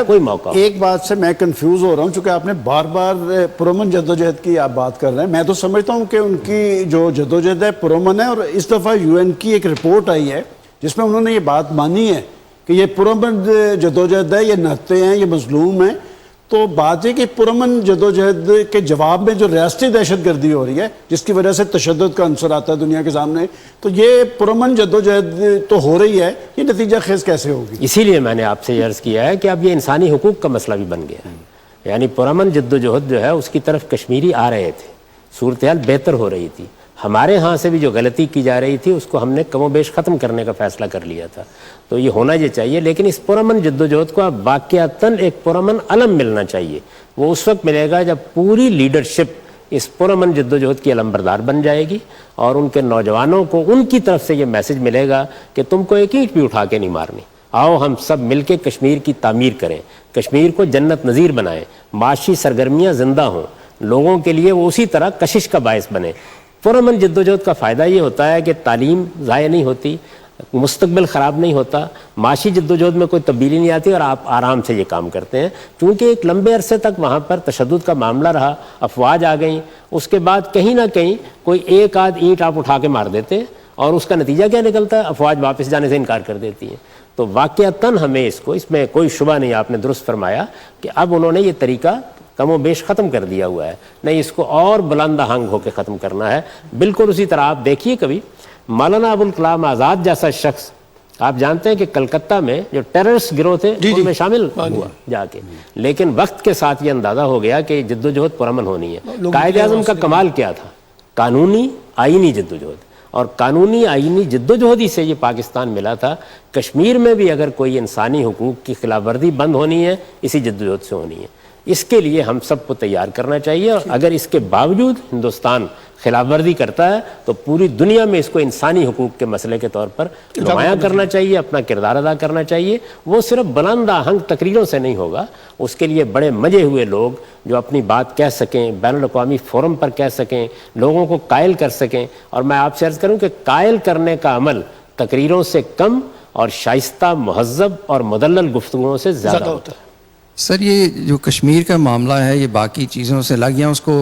کوئی موقع.
ایک بات سے میں کنفیوز ہو رہا ہوں, چونکہ آپ نے بار بار پرامن جدوجہد کی آپ بات کر رہے ہیں. میں تو سمجھتا ہوں کہ ان کی جو جدوجہد ہے پرامن ہے, اور اس دفعہ UN کی ایک رپورٹ آئی ہے جس میں انہوں نے یہ بات مانی ہے کہ یہ پرامن جدوجہد ہے, یہ نہتے ہیں, یہ مظلوم ہیں. تو بات یہ کہ پرامن جدوجہد کے جواب میں جو ریاستی دہشت گردی ہو رہی ہے جس کی وجہ سے تشدد کا عنصر آتا ہے دنیا کے سامنے, تو یہ پرامن جدوجہد تو ہو رہی ہے, یہ نتیجہ خیز کیسے ہوگی؟
اسی لیے میں نے آپ سے یہ عرض کیا ہے کہ اب یہ انسانی حقوق کا مسئلہ بھی بن گیا ہے. یعنی پرامن جدوجہد جو ہے اس کی طرف کشمیری آ رہے تھے, صورتحال بہتر ہو رہی تھی. ہمارے ہاں سے بھی جو غلطی کی جا رہی تھی اس کو ہم نے کم و بیش ختم کرنے کا فیصلہ کر لیا تھا. تو یہ ہونا یہ چاہیے. لیکن اس پرامن جدوجہد کو اب واقعتاً ایک پرامن علم ملنا چاہیے. وہ اس وقت ملے گا جب پوری لیڈرشپ اس پرامن جدوجہد کی علمبردار بن جائے گی اور ان کے نوجوانوں کو ان کی طرف سے یہ میسج ملے گا کہ تم کو ایک اینٹ بھی اٹھا کے نہیں مارنی. آؤ ہم سب مل کے کشمیر کی تعمیر کریں, کشمیر کو جنت نظیر بنائیں, معاشی سرگرمیاں زندہ ہوں, لوگوں کے لیے وہ اسی طرح کشش کا باعث بنے. پرامن جدوجہد کا فائدہ یہ ہوتا ہے کہ تعلیم ضائع نہیں ہوتی, مستقبل خراب نہیں ہوتا, معاشی جدوجہد میں کوئی تبدیلی نہیں آتی اور آپ آرام سے یہ کام کرتے ہیں. چونکہ ایک لمبے عرصے تک وہاں پر تشدد کا معاملہ رہا, افواج آ گئیں, اس کے بعد کہیں نہ کہیں کوئی ایک آدھ اینٹ آپ اٹھا کے مار دیتے ہیں اور اس کا نتیجہ کیا نکلتا ہے؟ افواج واپس جانے سے انکار کر دیتی ہیں. تو واقعتاً ہمیں اس میں کوئی شبہ نہیں, آپ نے درست فرمایا کہ اب انہوں نے یہ طریقہ کم و بیش ختم کر دیا ہوا ہے. نہیں, اس کو اور بلند آہنگ ہو کے ختم کرنا ہے. بالکل اسی طرح آپ دیکھیے کبھی مولانا ابوالکلام آزاد جیسا شخص, آپ جانتے ہیں کہ کلکتہ میں جو ٹیررسٹ گروہ تھے ان میں شامل ہوا جا کے, لیکن وقت کے ساتھ یہ اندازہ ہو گیا کہ جدوجہد پرامن ہونی ہے. قائد اعظم کا کمال کیا تھا؟ قانونی آئینی جدوجہد, اور قانونی آئینی جدوجہد ہی سے یہ پاکستان ملا تھا. کشمیر میں بھی اگر کوئی انسانی حقوق کی خلاف ورزی بند ہونی ہے اسی جدوجہد سے ہونی ہے. اس کے لیے ہم سب کو تیار کرنا چاہیے, اور اگر اس کے باوجود ہندوستان خلاف ورزی کرتا ہے تو پوری دنیا میں اس کو انسانی حقوق کے مسئلے کے طور پر نمایاں کرنا چاہیے، اپنا کردار ادا کرنا چاہیے. وہ صرف بلند آہنگ تقریروں سے نہیں ہوگا، اس کے لیے بڑے مجے ہوئے لوگ جو اپنی بات کہہ سکیں، بین الاقوامی فورم پر کہہ سکیں، لوگوں کو قائل کر سکیں. اور میں آپ سے عرض کروں کہ قائل کرنے کا عمل تقریروں سے کم اور شائستہ، مہذب اور مدلل گفتگوؤں سے زیادہ ہوتا ہے.
سر یہ جو کشمیر کا معاملہ ہے یہ باقی چیزوں سے الگ، یا اس کو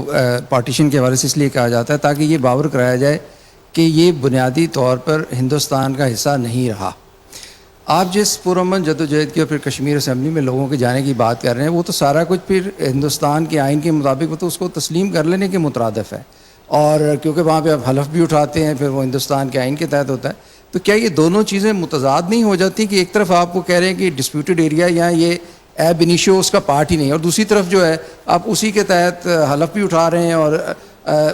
پارٹیشن کے حوالے سے اس لیے کہا جاتا ہے تاکہ یہ باور کرایا جائے کہ یہ بنیادی طور پر ہندوستان کا حصہ نہیں رہا. آپ جس پرامن جدوجہد کی اور پھر کشمیر اسمبلی میں لوگوں کے جانے کی بات کر رہے ہیں، وہ تو سارا کچھ پھر ہندوستان کے آئین کے مطابق وہ تو اس کو تسلیم کر لینے کے مترادف ہے، اور کیونکہ وہاں پہ آپ حلف بھی اٹھاتے ہیں پھر وہ ہندوستان کے آئین کے تحت ہوتا ہے. تو کیا یہ دونوں چیزیں متضاد نہیں ہو جاتی کہ ایک طرف آپ کو کہہ رہے ہیں کہ ڈسپیوٹڈ ایریا یا یہ ایب انیشیو اس کا پارٹ ہی نہیں ہے، اور دوسری طرف جو ہے آپ اسی کے تحت حلف بھی اٹھا رہے ہیں اور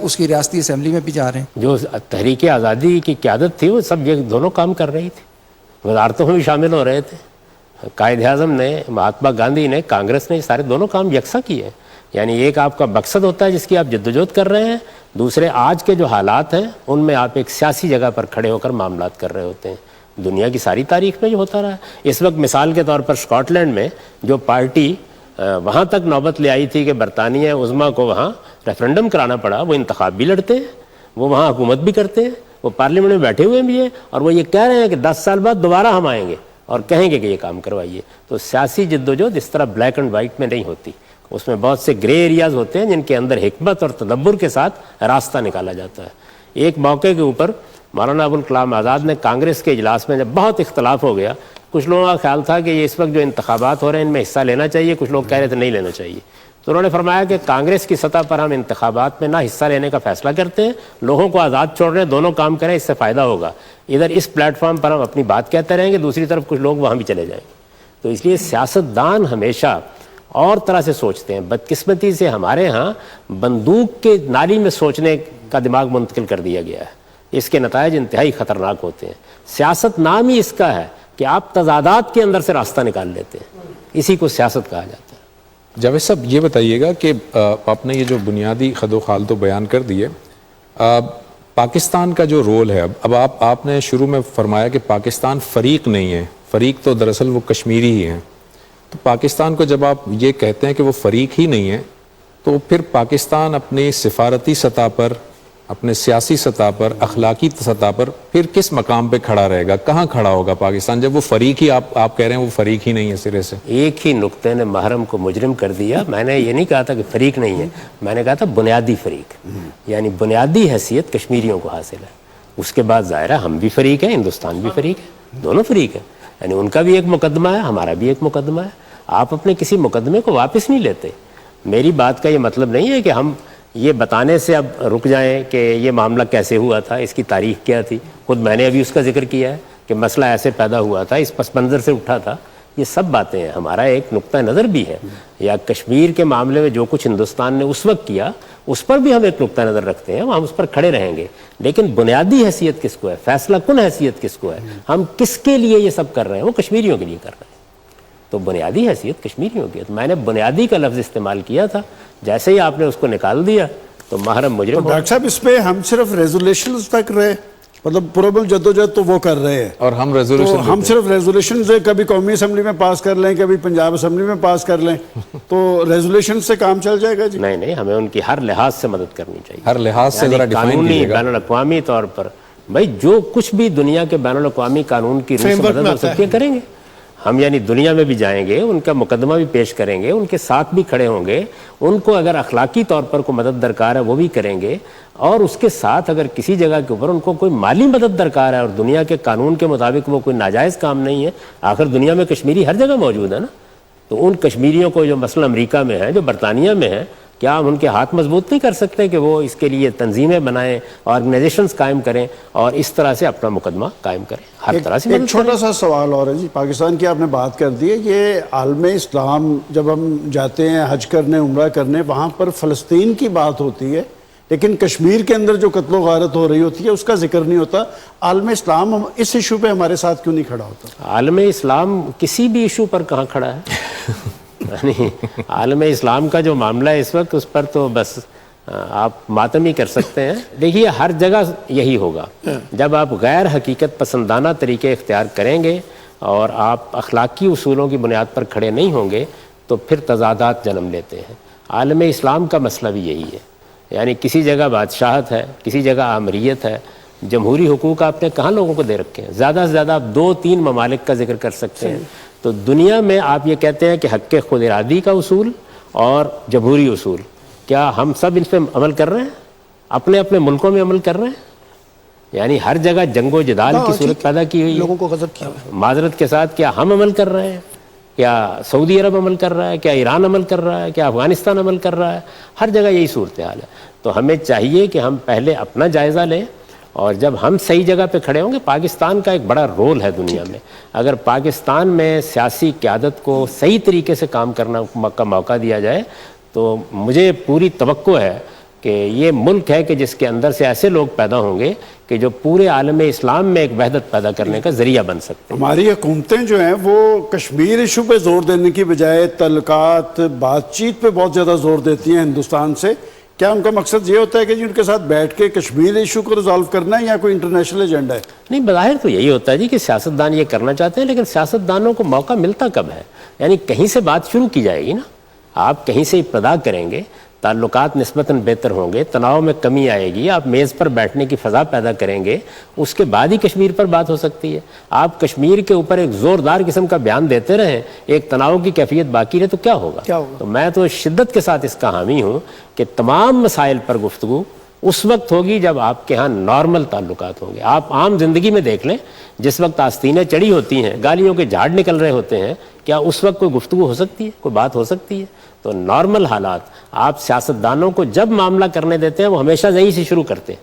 اس کی ریاستی اسمبلی میں بھی جا رہے ہیں؟
جو تحریک آزادی کی قیادت تھی وہ سب یہ دونوں کام کر رہی تھی، وزارتوں میں بھی شامل ہو رہے تھے. قائد اعظم نے، مہاتما گاندھی نے، کانگریس نے، یہ سارے دونوں کام یکساں کیے ہیں. یعنی ایک آپ کا مقصد ہوتا ہے جس کی آپ جدوجہد کر رہے ہیں، دوسرے آج کے جو حالات ہیں ان میں آپ ایک سیاسی جگہ پر کھڑے ہو کر معاملات کر رہے ہوتے ہیں. دنیا کی ساری تاریخ میں جو ہوتا رہا ہے. اس وقت مثال کے طور پر اسکاٹ لینڈ میں جو پارٹی وہاں تک نوبت لے آئی تھی کہ برطانیہ عظمیٰ کو وہاں ریفرنڈم کرانا پڑا، وہ انتخاب بھی لڑتے ہیں، وہ وہاں حکومت بھی کرتے ہیں، وہ پارلیمنٹ میں بیٹھے ہوئے بھی ہیں، اور وہ یہ کہہ رہے ہیں کہ 10 سال بعد دوبارہ ہم آئیں گے اور کہیں گے کہ یہ کام کروائیے. تو سیاسی جدوجہد اس طرح بلیک اینڈ وائٹ میں نہیں ہوتی، اس میں بہت سے گرے ایریاز ہوتے ہیں جن کے اندر حکمت اور تدبر کے ساتھ راستہ نکالا جاتا ہے. ایک موقع کے اوپر مولانا ابوالکلام آزاد نے کانگریس کے اجلاس میں جب بہت اختلاف ہو گیا، کچھ لوگوں کا خیال تھا کہ یہ اس وقت جو انتخابات ہو رہے ہیں ان میں حصہ لینا چاہیے، کچھ لوگ کہہ رہے تھے نہیں لینا چاہیے. تو انہوں نے فرمایا کہ کانگریس کی سطح پر ہم انتخابات میں نہ حصہ لینے کا فیصلہ کرتے ہیں، لوگوں کو آزاد چھوڑ رہے ہیں، دونوں کام کریں، اس سے فائدہ ہوگا. ادھر اس پلیٹ فارم پر ہم اپنی بات کہتے رہیں گے، دوسری طرف کچھ لوگ وہاں بھی چلے جائیں گے. تو اس لیے سیاستدان ہمیشہ اور طرح سے سوچتے ہیں. بدقسمتی سے ہمارے ہاں بندوق کے نالی میں سوچنے کا دماغ منتقل کر دیا گیا ہے. اس کے نتائج انتہائی خطرناک ہوتے ہیں. سیاست نام ہی اس کا ہے کہ آپ تضادات کے اندر سے راستہ نکال لیتے ہیں، اسی کو سیاست کہا جاتا ہے.
جاوید صاحب یہ بتائیے گا کہ آپ نے یہ جو بنیادی خد و خال تو بیان کر دیے، پاکستان کا جو رول ہے، اب آپ نے شروع میں فرمایا کہ پاکستان فریق نہیں ہے، فریق تو دراصل وہ کشمیری ہی ہیں. تو پاکستان کو جب آپ یہ کہتے ہیں کہ وہ فریق ہی نہیں ہے، تو پھر پاکستان اپنی سفارتی سطح پر، اپنے سیاسی سطح پر، اخلاقی سطح پر پھر کس مقام پہ کھڑا رہے گا؟ کہاں کھڑا ہوگا پاکستان جب وہ فریق ہی آپ کہہ رہے ہیں وہ فریق ہی نہیں ہے سرے سے؟
ایک ہی نقطے نے محرم کو مجرم کر دیا. میں نے یہ نہیں کہا تھا کہ فریق نہیں ہے، میں نے کہا تھا بنیادی فریق، یعنی بنیادی حیثیت کشمیریوں کو حاصل ہے. اس کے بعد ظاہر ہے ہم بھی فریق ہیں، ہندوستان بھی فریق ہے، دونوں فریق ہیں. یعنی ان کا بھی ایک مقدمہ ہے، ہمارا بھی ایک مقدمہ ہے. آپ اپنے کسی مقدمے کو واپس نہیں لیتے. میری بات کا یہ مطلب نہیں ہے کہ ہم یہ بتانے سے اب رک جائیں کہ یہ معاملہ کیسے ہوا تھا، اس کی تاریخ کیا تھی. خود میں نے ابھی اس کا ذکر کیا ہے کہ مسئلہ ایسے پیدا ہوا تھا، اس پس منظر سے اٹھا تھا. یہ سب باتیں ہیں. ہمارا ایک نقطہ نظر بھی ہے، یا کشمیر کے معاملے میں جو کچھ ہندوستان نے اس وقت کیا اس پر بھی ہم ایک نقطہ نظر رکھتے ہیں، ہم اس پر کھڑے رہیں گے. لیکن بنیادی حیثیت کس کو ہے، فیصلہ کن حیثیت کس کو ہے، ہم کس کے لیے یہ سب کر رہے ہیں؟ وہ کشمیریوں کے لیے کر رہے ہیں. تو بنیادی حیثیت کشمیریوں کی ہے. تو میں نے بنیادی کا لفظ استعمال کیا تھا، جیسے ہی آپ نے اس کو نکال دیا تو محرم مجرم.
ڈاکٹر صاحب اس پہ ہم صرف ریزولیشنز تک رہے، مطلب پروبل جدوجہد تو وہ کر رہے ہیں،
اور ہم ریزولوشن
تو ہم صرف ریزولیشنز کبھی قومی اسمبلی میں پاس کر لیں، کبھی پنجاب اسمبلی میں پاس کر لیں، تو ریزولیشن سے کام چل جائے گا؟ جی
نہیں، ہمیں ان کی ہر لحاظ سے مدد کرنی چاہیے،
ہر لحاظ سے ذرا ڈیفائن
قانونی،
کیجیے گا.
بین الاقوامی طور پر بھائی جو کچھ بھی دنیا کے بین الاقوامی قانون کی روح سے مدد ہو سکتی ہے کریں گے ہم. یعنی دنیا میں بھی جائیں گے، ان کا مقدمہ بھی پیش کریں گے، ان کے ساتھ بھی کھڑے ہوں گے، ان کو اگر اخلاقی طور پر کوئی مدد درکار ہے وہ بھی کریں گے، اور اس کے ساتھ اگر کسی جگہ کے اوپر ان کو کوئی مالی مدد درکار ہے اور دنیا کے قانون کے مطابق وہ کوئی ناجائز کام نہیں ہے. آخر دنیا میں کشمیری ہر جگہ موجود ہے نا. تو ان کشمیریوں کو جو مثلا امریکہ میں ہے، جو برطانیہ میں ہے، کیا ہم ان کے ہاتھ مضبوط نہیں کر سکتے کہ وہ اس کے لیے تنظیمیں بنائیں، آرگنائزیشنز قائم کریں اور اس طرح سے اپنا مقدمہ قائم کریں؟ ہر طرح سے
ایک چھوٹا سا سوال اور ہے جی، پاکستان کی آپ نے بات کر دی ہے، یہ عالم اسلام جب ہم جاتے ہیں حج کرنے، عمرہ کرنے، وہاں پر فلسطین کی بات ہوتی ہے، لیکن کشمیر کے اندر جو قتل و غارت ہو رہی ہوتی ہے اس کا ذکر نہیں ہوتا. عالم اسلام اس ایشو پہ ہمارے ساتھ کیوں نہیں کھڑا ہوتا؟
عالم اسلام کسی بھی ایشو پر کہاں کھڑا ہے؟ یعنی عالم اسلام کا جو معاملہ ہے اس وقت، اس پر تو بس آپ ماتم ہی کر سکتے ہیں. دیکھیے ہر جگہ یہی ہوگا, جب آپ غیر حقیقت پسندانہ طریقے اختیار کریں گے اور آپ اخلاقی اصولوں کی بنیاد پر کھڑے نہیں ہوں گے تو پھر تضادات جنم لیتے ہیں. عالم اسلام کا مسئلہ بھی یہی ہے, یعنی کسی جگہ بادشاہت ہے, کسی جگہ آمریت ہے. جمہوری حقوق آپ نے کہاں لوگوں کو دے رکھے ہیں؟ زیادہ سے زیادہ آپ 2-3 ممالک کا ذکر کر سکتے ہیں. تو دنیا میں آپ یہ کہتے ہیں کہ حق خود ارادی کا اصول اور جمہوری اصول, کیا ہم سب ان پہ عمل کر رہے ہیں؟ اپنے اپنے ملکوں میں عمل کر رہے ہیں؟ یعنی ہر جگہ جنگ و جدال کی صورت پیدا کی ہوئی ہے,
لوگوں کو غضب کیا.
معذرت کے ساتھ کیا ہم عمل کر رہے ہیں؟ کیا سعودی عرب عمل کر رہا ہے؟ کیا ایران عمل کر رہا ہے؟ کیا افغانستان عمل کر رہا ہے؟ ہر جگہ یہی صورتحال ہے. تو ہمیں چاہیے کہ ہم پہلے اپنا جائزہ لیں, اور جب ہم صحیح جگہ پہ کھڑے ہوں گے, پاکستان کا ایک بڑا رول ہے دنیا میں, اگر پاکستان میں سیاسی قیادت کو صحیح طریقے سے کام کرنا کا موقع دیا جائے تو مجھے پوری توقع ہے کہ یہ ملک ہے کہ جس کے اندر سے ایسے لوگ پیدا ہوں گے کہ جو پورے عالم اسلام میں ایک وحدت پیدا کرنے کا ذریعہ بن سکتے ہیں.
ہماری حکومتیں جو ہیں وہ کشمیر ایشو پہ زور دینے کی بجائے تعلقات بات چیت پہ بہت زیادہ زور دیتی ہیں ہندوستان سے. کیا ان کا مقصد یہ ہوتا ہے کہ جی ان کے ساتھ بیٹھ کے کشمیر ایشو کو ریزالو کرنا ہے یا کوئی انٹرنیشنل ایجنڈا ہے؟
نہیں, بظاہر تو یہی ہوتا ہے جی کہ سیاستدان یہ کرنا چاہتے ہیں, لیکن سیاستدانوں کو موقع ملتا کب ہے؟ یعنی کہیں سے بات شروع کی جائے گی نا, آپ کہیں سے ابتدا کریں گے, تعلقات نسبتاً بہتر ہوں گے, تناؤ میں کمی آئے گی, آپ میز پر بیٹھنے کی فضا پیدا کریں گے, اس کے بعد ہی کشمیر پر بات ہو سکتی ہے. آپ کشمیر کے اوپر ایک زوردار قسم کا بیان دیتے رہیں, ایک تناؤ کی کیفیت باقی رہے تو کیا ہوگا؟ تو میں تو شدت کے ساتھ اس کا حامی ہوں کہ تمام مسائل پر گفتگو اس وقت ہوگی جب آپ کے ہاں نارمل تعلقات ہوں گے. آپ عام زندگی میں دیکھ لیں, جس وقت آستینیں چڑھی ہوتی ہیں, گالیوں کے جھاڑ نکل رہے ہوتے ہیں, کیا اس وقت کوئی گفتگو ہو سکتی ہے, کوئی بات ہو سکتی ہے؟ تو نارمل حالات آپ سیاستدانوں کو جب معاملہ کرنے دیتے ہیں وہ ہمیشہ یہیں سے شروع کرتے ہیں,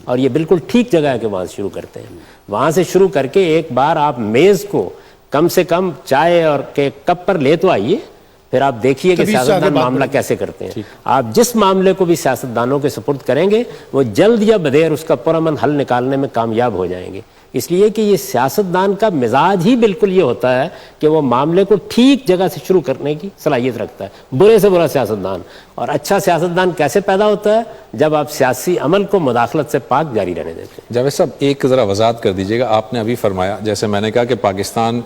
اور یہ بالکل ٹھیک جگہ ہے کہ وہاں سے شروع کرتے ہیں. وہاں سے شروع کر کے ایک بار آپ میز کو کم سے کم چائے اور کے کپ پر لے تو آئیے, پھر آپ دیکھیے کہ سیاستدان معاملہ کیسے کرتے ہیں. آپ جس معاملے کو بھی سیاستدانوں کے سپرد کریں گے وہ جلد یا بدیر اس کا پرامن حل نکالنے میں کامیاب ہو جائیں گے. اس لیے کہ یہ سیاستدان کا مزاج ہی بالکل یہ ہوتا ہے کہ وہ معاملے کو ٹھیک جگہ سے شروع کرنے کی صلاحیت رکھتا ہے. برے سے برا سیاستدان, اور اچھا سیاستدان کیسے پیدا ہوتا ہے؟ جب آپ سیاسی عمل کو مداخلت سے پاک جاری رہنے دیتے ہیں.
جاوید صاحب ایک ذرا وضاحت کر دیجیے گا, آپ نے ابھی فرمایا, جیسے میں نے کہا کہ پاکستان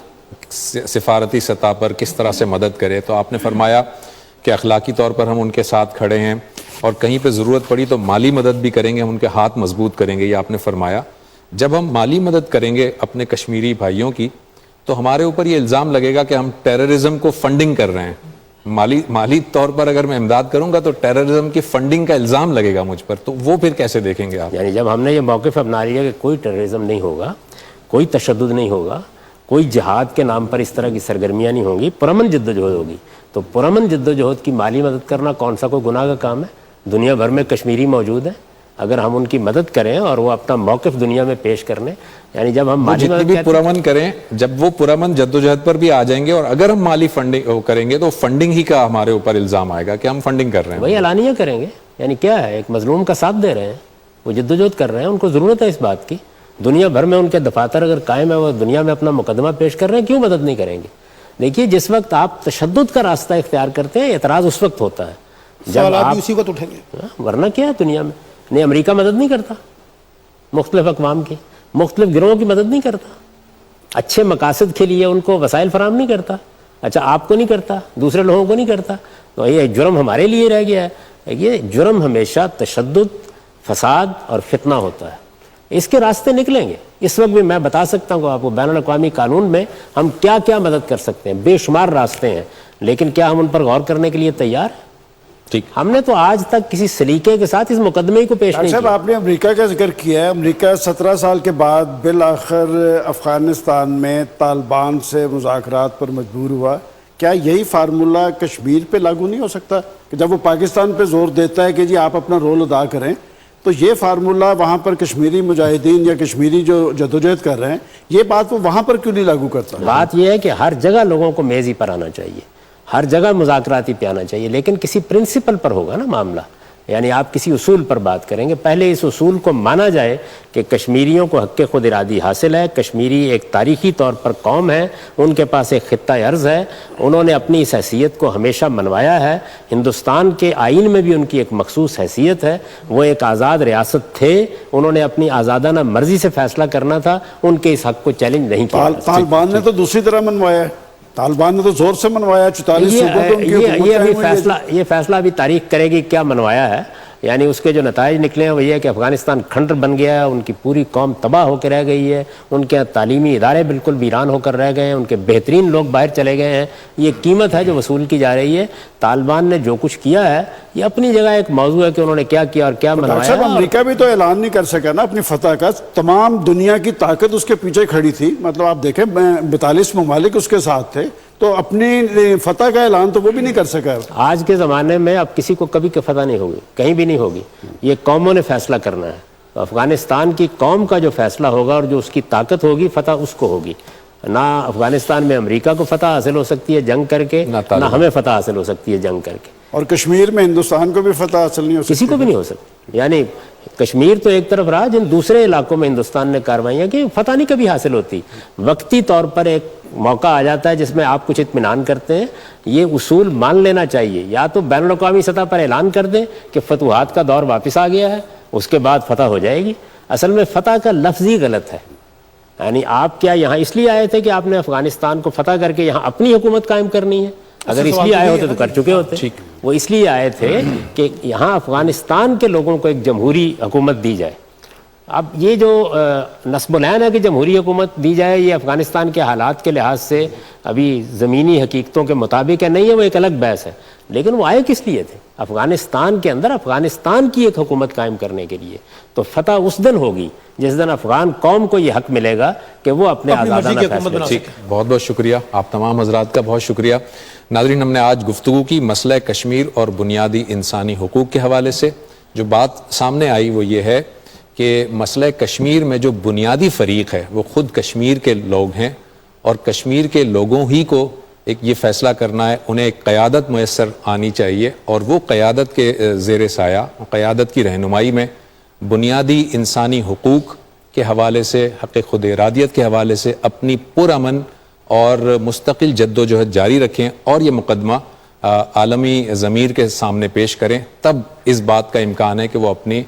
سفارتی سطح پر کس طرح سے مدد کرے, تو آپ نے فرمایا کہ اخلاقی طور پر ہم ان کے ساتھ کھڑے ہیں, اور کہیں پہ ضرورت پڑی تو مالی مدد بھی کریں گے, ہم ان کے ہاتھ مضبوط کریں گے, یہ آپ نے فرمایا. جب ہم مالی مدد کریں گے اپنے کشمیری بھائیوں کی تو ہمارے اوپر یہ الزام لگے گا کہ ہم ٹیررزم کو فنڈنگ کر رہے ہیں. مالی طور پر اگر میں امداد کروں گا تو ٹیررزم کی فنڈنگ کا الزام لگے گا مجھ پر, تو وہ پھر کیسے دیکھیں گے آپ؟
یعنی جب ہم نے یہ موقف اپنا لیا کہ کوئی ٹیررزم نہیں ہوگا, کوئی تشدد نہیں ہوگا, کوئی جہاد کے نام پر اس طرح کی سرگرمیاں نہیں ہوں گی, پرامن جدوجہد ہوگی, تو پرامن جدوجہد کی مالی مدد کرنا کون سا کوئی گناہ کا کام ہے؟ دنیا بھر میں کشمیری موجود ہیں, اگر ہم ان کی مدد کریں اور وہ اپنا موقف دنیا میں پیش کرنے, یعنی جب ہم مالی
جتنی بھی پرامن کریں, جب وہ پرامن جدوجہد پر بھی آ جائیں گے اور اگر ہم مالی فنڈنگ کریں گے تو فنڈنگ ہی کا ہمارے اوپر الزام آئے گا کہ ہم فنڈنگ کر رہے ہیں.
وہی اعلانیہ کریں گے, یعنی کیا ہے, ایک مظلوم کا ساتھ دے رہے ہیں, وہ جدوجہد کر رہے ہیں, ان کو ضرورت ہے اس بات کی. دنیا بھر میں ان کے دفاتر اگر قائم ہے, وہ دنیا میں اپنا مقدمہ پیش کر رہے ہیں, کیوں مدد نہیں کریں گے؟ دیکھیے جس وقت آپ تشدد کا راستہ اختیار کرتے ہیں, اعتراض اس وقت ہوتا ہے جب آپ
اسی وقت اٹھیں گے,
ورنہ کیا ہے دنیا میں. نہیں, امریکہ مدد نہیں کرتا, مختلف اقوام کی مختلف گروہوں کی مدد نہیں کرتا, اچھے مقاصد کے لیے ان کو وسائل فراہم نہیں کرتا. اچھا آپ کو نہیں کرتا, دوسرے لوگوں کو نہیں کرتا, تو یہ جرم ہمارے لیے رہ گیا ہے. یہ جرم ہمیشہ تشدد, فساد اور فتنہ ہوتا ہے. اس کے راستے نکلیں گے. اس وقت بھی میں بتا سکتا ہوں آپ کو بین الاقوامی قانون میں ہم کیا کیا مدد کر سکتے ہیں, بے شمار راستے ہیں, لیکن کیا ہم ان پر غور کرنے کے لیے تیار ہیں؟
ٹھیک,
ہم نے تو آج تک کسی سلیقے کے ساتھ اس مقدمے کو پیش نہیں کیا.
آپ نے امریکہ کا ذکر کیا ہے. امریکہ 17 سال کے بعد بالآخر افغانستان میں طالبان سے مذاکرات پر مجبور ہوا. کیا یہی فارمولہ کشمیر پہ لاگو نہیں ہو سکتا کہ جب وہ پاکستان پہ زور دیتا ہے کہ جی آپ اپنا رول ادا کریں, تو یہ فارمولہ وہاں پر کشمیری مجاہدین یا کشمیری جو جدوجہد کر رہے ہیں, یہ بات وہ وہاں پر کیوں نہیں لاگو کرتا؟
بات یہ ہے کہ ہر جگہ لوگوں کو میز ہی پر آنا چاہیے, ہر جگہ مذاکراتی پہ آنا چاہیے, لیکن کسی پرنسپل پر ہوگا نا معاملہ. یعنی آپ کسی اصول پر بات کریں گے، پہلے اس اصول کو مانا جائے کہ کشمیریوں کو حق خود ارادی حاصل ہے، کشمیری ایک تاریخی طور پر قوم ہے، ان کے پاس ایک خطہ ارض ہے، انہوں نے اپنی اس حیثیت کو ہمیشہ منوایا ہے، ہندوستان کے آئین میں بھی ان کی ایک مخصوص حیثیت ہے، وہ ایک آزاد ریاست تھے، انہوں نے اپنی آزادانہ مرضی سے فیصلہ کرنا تھا، ان کے اس حق کو چیلنج نہیں کیا۔
طالبان نے تو دوسری طرح منوایا ہے، طالبان نے تو زور سے منوایا، 44 صوبوں پہ ان کی حکومت قائم ہوئی ہے۔
یہ فیصلہ ابھی تاریخ کرے گی کیا منوایا ہے، یعنی اس کے جو نتائج نکلے ہیں وہ یہ ہے کہ افغانستان کھنڈر بن گیا ہے، ان کی پوری قوم تباہ ہو کے رہ گئی ہے، ان کے تعلیمی ادارے بالکل ویران ہو کر رہ گئے ہیں، ان کے بہترین لوگ باہر چلے گئے ہیں، یہ قیمت ہے جو وصول کی جا رہی ہے۔ طالبان نے جو کچھ کیا ہے یہ اپنی جگہ ایک موضوع ہے کہ انہوں نے کیا کیا اور کیا منوایا۔
صاحب امریکہ بھی تو اعلان نہیں کر سکا نا اپنی فتح کا، تمام دنیا کی طاقت اس کے پیچھے کھڑی تھی، مطلب آپ دیکھیں 42 ممالک اس کے ساتھ تھے، تو اپنی فتح کا اعلان تو وہ بھی نہیں کر سکا۔
آج کے زمانے میں اب کسی کو کبھی فتح نہیں ہوگی، کہیں بھی نہیں ہوگی، یہ قوموں نے فیصلہ کرنا ہے، تو افغانستان کی قوم کا جو فیصلہ ہوگا اور جو اس کی طاقت ہوگی فتح اس کو ہوگی۔ نہ افغانستان میں امریکہ کو فتح حاصل ہو سکتی ہے جنگ کر کے، نہ ہمیں فتح حاصل ہو سکتی ہے جنگ کر کے،
اور کشمیر میں ہندوستان کو بھی فتح حاصل نہیں ہو سکتی،
کسی کو بھی نہیں ہو سکتی۔ یعنی کشمیر تو ایک طرف رہا، جن دوسرے علاقوں میں ہندوستان نے کاروائیاں کی، فتح نہیں کبھی حاصل ہوتی، وقتی طور پر ایک موقع آ جاتا ہے جس میں آپ کچھ اطمینان کرتے ہیں، یہ اصول مان لینا چاہیے، یا تو بین الاقوامی سطح پر اعلان کر دیں کہ فتوحات کا دور واپس آ گیا ہے، اس کے بعد فتح ہو جائے گی۔ اصل میں فتح کا لفظ ہی غلط ہے، یعنی آپ کیا یہاں اس لیے آئے تھے کہ آپ نے افغانستان کو فتح کر کے یہاں اپنی حکومت قائم کرنی ہے؟ اگر اس لیے آئے ہوتے تو کر چکے ہوتے۔ وہ اس لیے آئے تھے کہ یہاں افغانستان کے لوگوں کو ایک جمہوری حکومت دی جائے۔ اب یہ جو نصب العین ہے کہ جمہوری حکومت دی جائے، یہ افغانستان کے حالات کے لحاظ سے ابھی زمینی حقیقتوں کے مطابق ہے نہیں ہے، وہ ایک الگ بحث ہے، لیکن وہ آئے کس لیے تھے؟ افغانستان کے اندر افغانستان کی ایک حکومت قائم کرنے کے لیے۔ تو فتح اس دن ہوگی جس دن افغان قوم کو یہ حق ملے گا کہ وہ اپنے آزادانہ فیصلے۔
ٹھیک، بہت بہت شکریہ، آپ تمام حضرات کا بہت شکریہ۔ ناظرین، ہم نے آج گفتگو کی مسئلہ کشمیر اور بنیادی انسانی حقوق کے حوالے سے۔ جو بات سامنے آئی وہ یہ ہے کہ مسئلہ کشمیر میں جو بنیادی فریق ہے وہ خود کشمیر کے لوگ ہیں، اور کشمیر کے لوگوں ہی کو ایک یہ فیصلہ کرنا ہے، انہیں ایک قیادت میسر آنی چاہیے، اور وہ قیادت کے زیر سایہ، قیادت کی رہنمائی میں بنیادی انسانی حقوق کے حوالے سے، حق خود ارادیت کے حوالے سے اپنی پرامن اور مستقل جد و جہد جاری رکھیں، اور یہ مقدمہ عالمی ضمیر کے سامنے پیش کریں، تب اس بات کا امکان ہے کہ وہ اپنی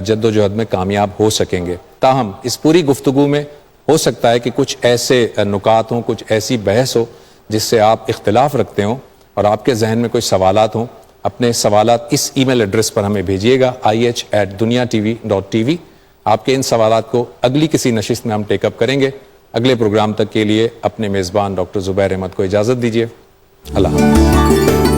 جد و جہد میں کامیاب ہو سکیں گے۔ تاہم اس پوری گفتگو میں ہو سکتا ہے کہ کچھ ایسے نکات ہوں، کچھ ایسی بحث ہو جس سے آپ اختلاف رکھتے ہوں، اور آپ کے ذہن میں کوئی سوالات ہوں، اپنے سوالات اس ای میل ایڈریس پر ہمیں بھیجیے گا ih@duniatv.tv۔ آپ کے ان سوالات کو اگلی کسی نشست میں ہم ٹیک اپ کریں گے۔ اگلے پروگرام تک کے لیے اپنے میزبان ڈاکٹر زبیر احمد کو اجازت دیجیے۔ اللہ حافظ۔